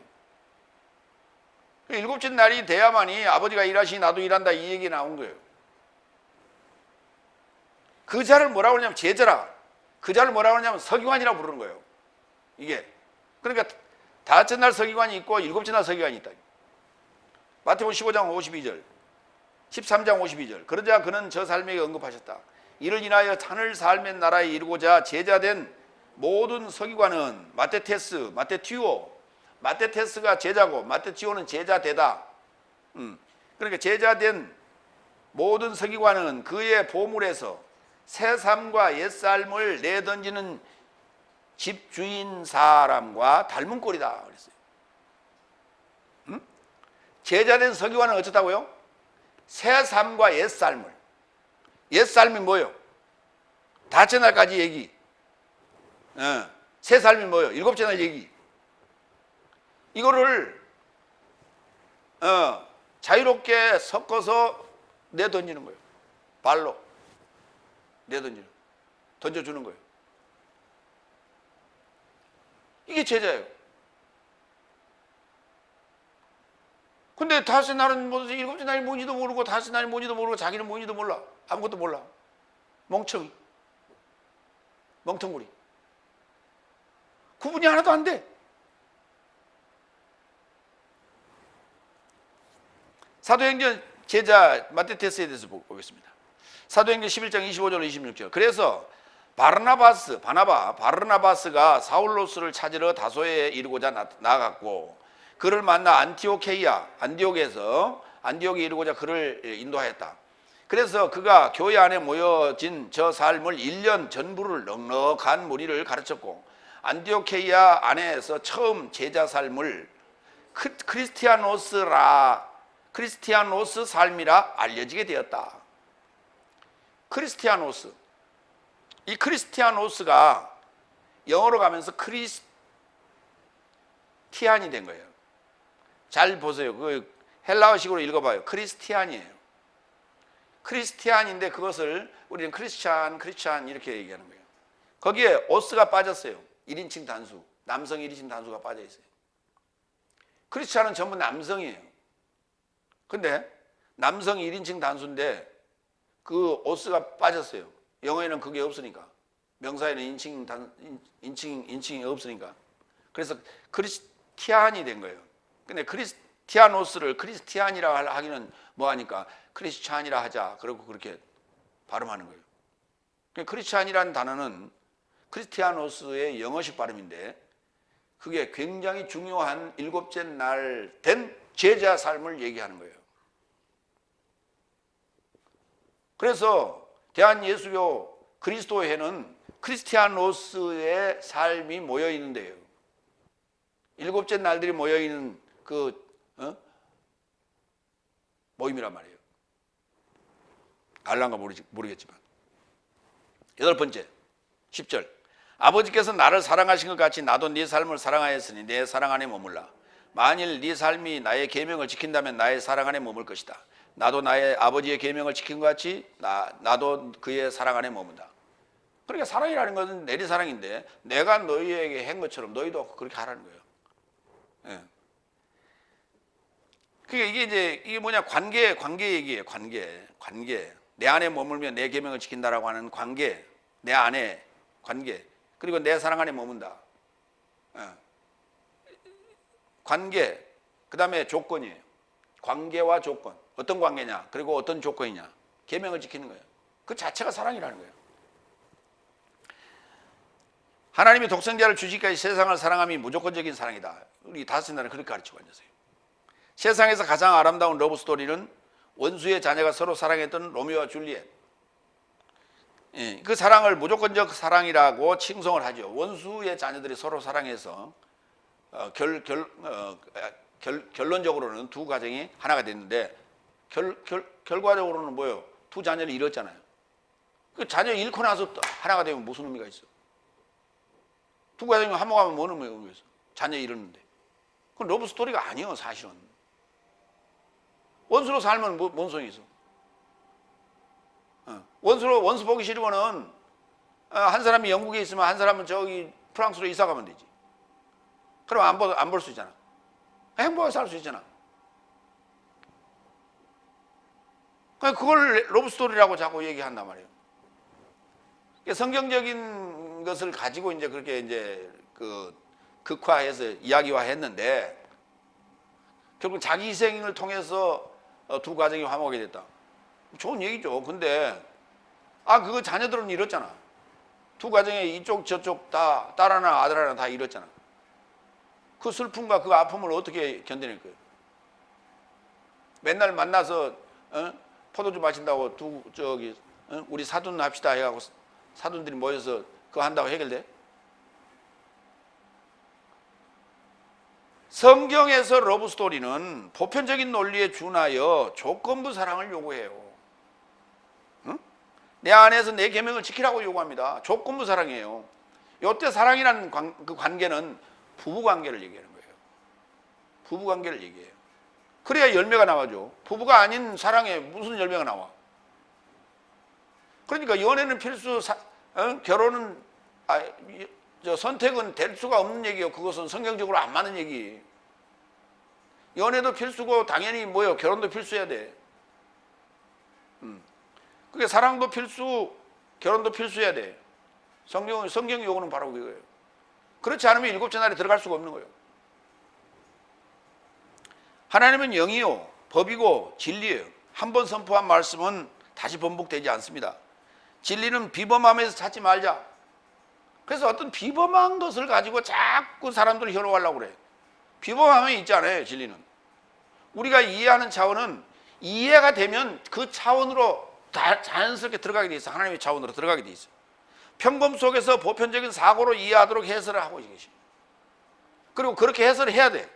일곱째 날이 돼야만이 아버지가 일하시니 나도 일한다 이 얘기 나온 거예요. 그 자를 뭐라고 하냐면 제자라. 그 자를 뭐라고 하냐면 서기관이라고 부르는 거예요. 이게. 그러니까 다섯째 날 서기관이 있고 일곱째 날 서기관이 있다. 마태복음 15장 52절. 13장 52절. 그러자 그는 저 삶에게 언급하셨다. 이를 인하여 하늘 삶의 나라에 이르고자 제자된 모든 서기관은 마테테스, 마테티오, 마테테스가 제자고 마테티오는 제자되다. 그러니까 제자된 모든 서기관은 그의 보물에서 새 삶과 옛 삶을 내던지는 집주인 사람과 닮은 꼴이다 그랬어요. 제자된 서기관은 어쩌다고요? 새 삶과 옛 삶을. 옛 삶이 뭐예요? 다섯째 날까지 얘기. 새 삶이 뭐예요? 일곱째 날 얘기. 이거를 자유롭게 섞어서 내던지는 거예요. 발로 내던지는, 던져주는 거예요. 이게 제자예요. 근데 다섯째 날은 뭐지? 일곱째 날이 뭔지도 모르고 다섯째 날이 뭔지도 모르고 자기는 뭔지도 몰라. 아무것도 몰라. 멍청이. 멍텅구리. 구분이 하나도 안 돼. 사도행전 제자 마테테스에 대해서 보겠습니다. 사도행전 11장 25절 26절. 그래서 바르나바스가 사울로스를 찾으러 다소에 이르고자 나아갔고 그를 만나 안디옥에 이르고자 그를 인도하였다. 그래서 그가 교회 안에 모여진 저 삶을 1년 전부를 넉넉한 무리를 가르쳤고 안디오케이아 안에서 처음 제자 삶을 크리스티아노스 삶이라 알려지게 되었다. 크리스티아노스. 이 크리스티아노스가 영어로 가면서 크리스티안이 된 거예요. 잘 보세요. 그 헬라어식으로 읽어봐요. 크리스티안이에요. 크리스티안인데 그것을 우리는 크리스찬 이렇게 얘기하는 거예요. 거기에 오스가 빠졌어요. 1인칭 단수. 남성 1인칭 단수가 빠져 있어요. 크리스찬은 전부 남성이에요. 근데 남성 1인칭 단수인데 그 오스가 빠졌어요. 영어에는 그게 없으니까. 명사에는 인칭이 없으니까. 그래서 크리스티안이 된 거예요. 근데 크리스티아노스를 크리스티안이라 하기는 뭐하니까 크리스찬이라 하자. 그러고 그렇게 발음하는 거예요. 크리스찬이라는 단어는 크리스티아노스의 영어식 발음인데 그게 굉장히 중요한 일곱째 날 된 제자 삶을 얘기하는 거예요. 그래서 대한예수교 그리스도회는 크리스티아노스의 삶이 모여 있는데요. 일곱째 날들이 모여 있는 모임이란 말이에요. 알란가 모르겠지만. 여덟 번째, 10절. 아버지께서 나를 사랑하신 것 같이 나도 네 삶을 사랑하였으니 내 사랑 안에 머물라. 만일 네 삶이 나의 계명을 지킨다면 나의 사랑 안에 머물 것이다. 나도 나의 아버지의 계명을 지킨 것 같이 나도 그의 사랑 안에 머문다. 그러니까 사랑이라는 것은 내리사랑인데 내가 너희에게 한 것처럼 너희도 그렇게 하라는 거예요. 예. 그러니까 이게 뭐냐 관계 얘기예요. 관계. 내 안에 머물면 내 계명을 지킨다라고 하는 관계. 내 안에 관계. 그리고 내 사랑 안에 머문다. 예. 관계. 그다음에 조건이에요. 관계와 조건. 어떤 관계냐? 그리고 어떤 조건이냐? 계명을 지키는 거예요. 그 자체가 사랑이라는 거예요. 하나님이 독생자를 주시기까지 세상을 사랑함이 무조건적인 사랑이다. 우리 다섯째 날은 그렇게 가르치고 앉았어요. 세상에서 가장 아름다운 러브 스토리는 원수의 자녀가 서로 사랑했던 로미오와 줄리엣. 그 사랑을 무조건적 사랑이라고 칭송을 하죠. 원수의 자녀들이 서로 사랑해서 결론적으로는 두 가정이 하나가 됐는데 결과적으로는 뭐예요? 두 자녀를 잃었잖아요. 그 자녀 잃고 나서 하나가 되면 무슨 의미가 있어? 두 가정이 화목하면 뭔 의미가 있어? 자녀 잃었는데. 그건 러브 스토리가 아니에요, 사실은. 원수로 살면 뭔 소용이 있어? 원수 보기 싫으면은 한 사람이 영국에 있으면 한 사람은 저기 프랑스로 이사 가면 되지. 그럼 안 볼 수 있잖아. 행복하게 살 수 있잖아. 그걸 러브 스토리라고 자꾸 얘기한단 말이에요. 성경적인 것을 가지고 이제 그렇게 이제 극화해서 이야기화했는데 결국 자기 희생을 통해서 두 가정이 화목하게 됐다. 좋은 얘기죠. 근데 그거 자녀들은 잃었잖아. 두 가정에 이쪽 저쪽 다 딸 하나 아들 하나 다 잃었잖아. 그 슬픔과 그 아픔을 어떻게 견뎌낼 거예요? 맨날 만나서 포도주 마신다고 우리 사돈 합시다 해가고 사돈들이 모여서 그거 한다고 해결돼? 성경에서 러브 스토리는 보편적인 논리에 준하여 조건부 사랑을 요구해요. 내 안에서 내 계명을 지키라고 요구합니다. 조건부 사랑이에요. 이때 사랑이라는 그 관계는 부부 관계를 얘기하는 거예요. 부부 관계를 얘기해요. 그래야 열매가 나와죠. 부부가 아닌 사랑에 무슨 열매가 나와? 그러니까 연애는 필수, 결혼은 선택은 될 수가 없는 얘기예요. 그것은 성경적으로 안 맞는 얘기. 연애도 필수고 당연히 뭐예요? 결혼도 필수해야 돼. 그게 사랑도 필수, 결혼도 필수해야 돼. 성경 요구는 바로 그거예요. 그렇지 않으면 일곱째 날에 들어갈 수가 없는 거예요. 하나님은 영이요, 법이고 진리예요. 한 번 선포한 말씀은 다시 번복되지 않습니다. 진리는 비범함에서 찾지 말자. 그래서 어떤 비범한 것을 가지고 자꾸 사람들을 현혹하려고 그래. 비범함에 있지 않아요, 진리는. 우리가 이해하는 차원은 이해가 되면 그 차원으로 자연스럽게 들어가게 돼 있어. 하나님의 차원으로 들어가게 돼 있어. 평범 속에서 보편적인 사고로 이해하도록 해설을 하고 계시. 그리고 그렇게 해설을 해야 돼.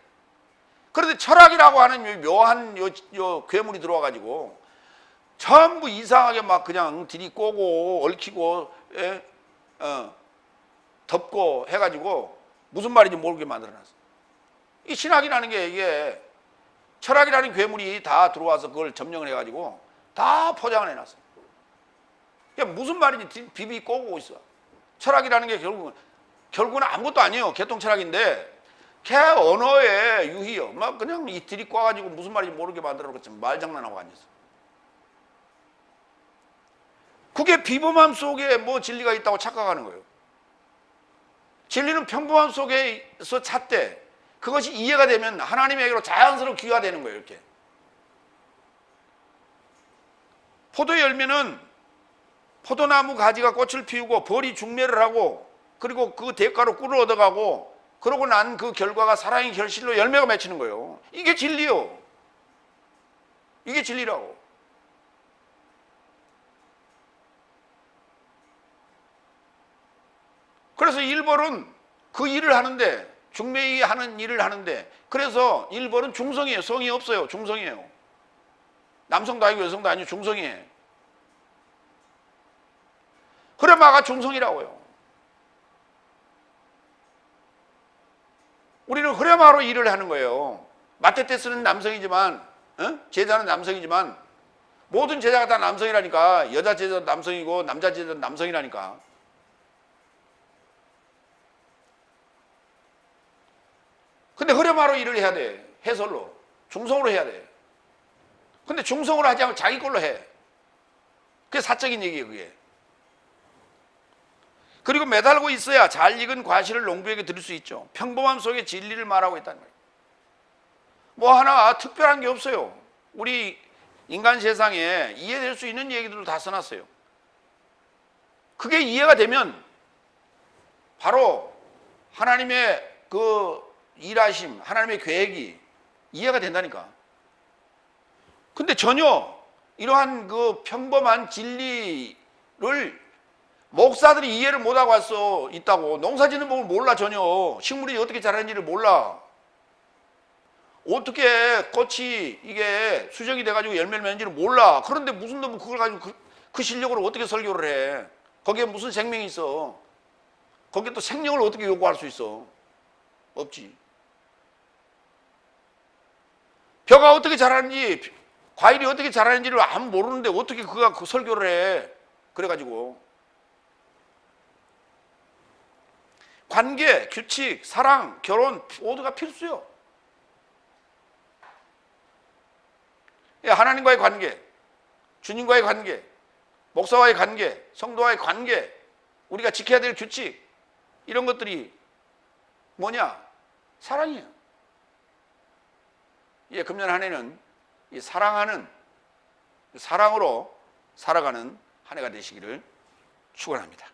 그런데 철학이라고 하는 묘한 요 괴물이 들어와가지고 전부 이상하게 막 그냥 들이꼬고 얽히고 덮고 해가지고 무슨 말인지 모르게 만들어놨어. 이 신학이라는 게 이게 철학이라는 괴물이 다 들어와서 그걸 점령을 해가지고 다 포장을 해놨어. 그게 무슨 말인지 비비 꼬고 있어. 철학이라는 게 결국은 아무것도 아니에요. 개통 철학인데 걔 언어의 유희요. 막 그냥 이 들이꼬아가지고 무슨 말인지 모르게 만들어놓고 말장난하고 앉았어. 그게 비범함 속에 뭐 진리가 있다고 착각하는 거예요. 진리는 평범함 속에서 찾되 그것이 이해가 되면 하나님에게로 자연스럽게 귀화되는 거예요. 이렇게. 포도의 열매는 포도나무 가지가 꽃을 피우고 벌이 중매를 하고 그리고 그 대가로 꿀을 얻어가고 그러고 난 그 결과가 사랑의 결실로 열매가 맺히는 거예요. 이게 진리요. 이게 진리라고. 그래서 일벌은 그 일을 하는데 중매이 하는 일을 하는데 그래서 일벌은 중성이에요. 성이 없어요. 중성이에요. 남성도 아니고 여성도 아니고 중성이에요. 흐레마가 중성이라고요. 우리는 흐레마로 일을 하는 거예요. 마테테스는 남성이지만 제자는 남성이지만 모든 제자가 다 남성이라니까. 여자 제자도 남성이고 남자 제자도 남성이라니까. 근데 흐레마로 일을 해야 돼. 해설로. 중성으로 해야 돼. 근데 중성으로 하지 않고 자기 걸로 해. 그게 사적인 얘기예요, 그게. 그리고 매달고 있어야 잘 익은 과실을 농부에게 드릴 수 있죠. 평범함 속에 진리를 말하고 있다는 거예요. 뭐 하나 특별한 게 없어요. 우리 인간 세상에 이해될 수 있는 얘기들을 다 써놨어요. 그게 이해가 되면 바로 하나님의 그 일하심, 하나님의 계획이 이해가 된다니까. 근데 전혀 이러한 그 평범한 진리를 목사들이 이해를 못하고 왔어 있다고. 농사 짓는 법을 몰라. 전혀 식물이 어떻게 자라는지를 몰라. 어떻게 꽃이 이게 수정이 돼가지고 열매를 맺는지를 몰라. 그런데 무슨 놈은 그걸 가지고 그 실력으로 어떻게 설교를 해. 거기에 무슨 생명이 있어. 거기에 또 생명을 어떻게 요구할 수 있어. 없지. 벼가 어떻게 자라는지, 과일이 어떻게 자라는지를 아무 모르는데 어떻게 그가 그 설교를 해. 그래가지고 관계, 규칙, 사랑, 결혼 모두가 필수요. 하나님과의 관계, 주님과의 관계, 목사와의 관계, 성도와의 관계, 우리가 지켜야 될 규칙, 이런 것들이 뭐냐? 사랑이에요. 금년 한 해는 이 사랑하는, 사랑으로 살아가는 한 해가 되시기를 축원합니다.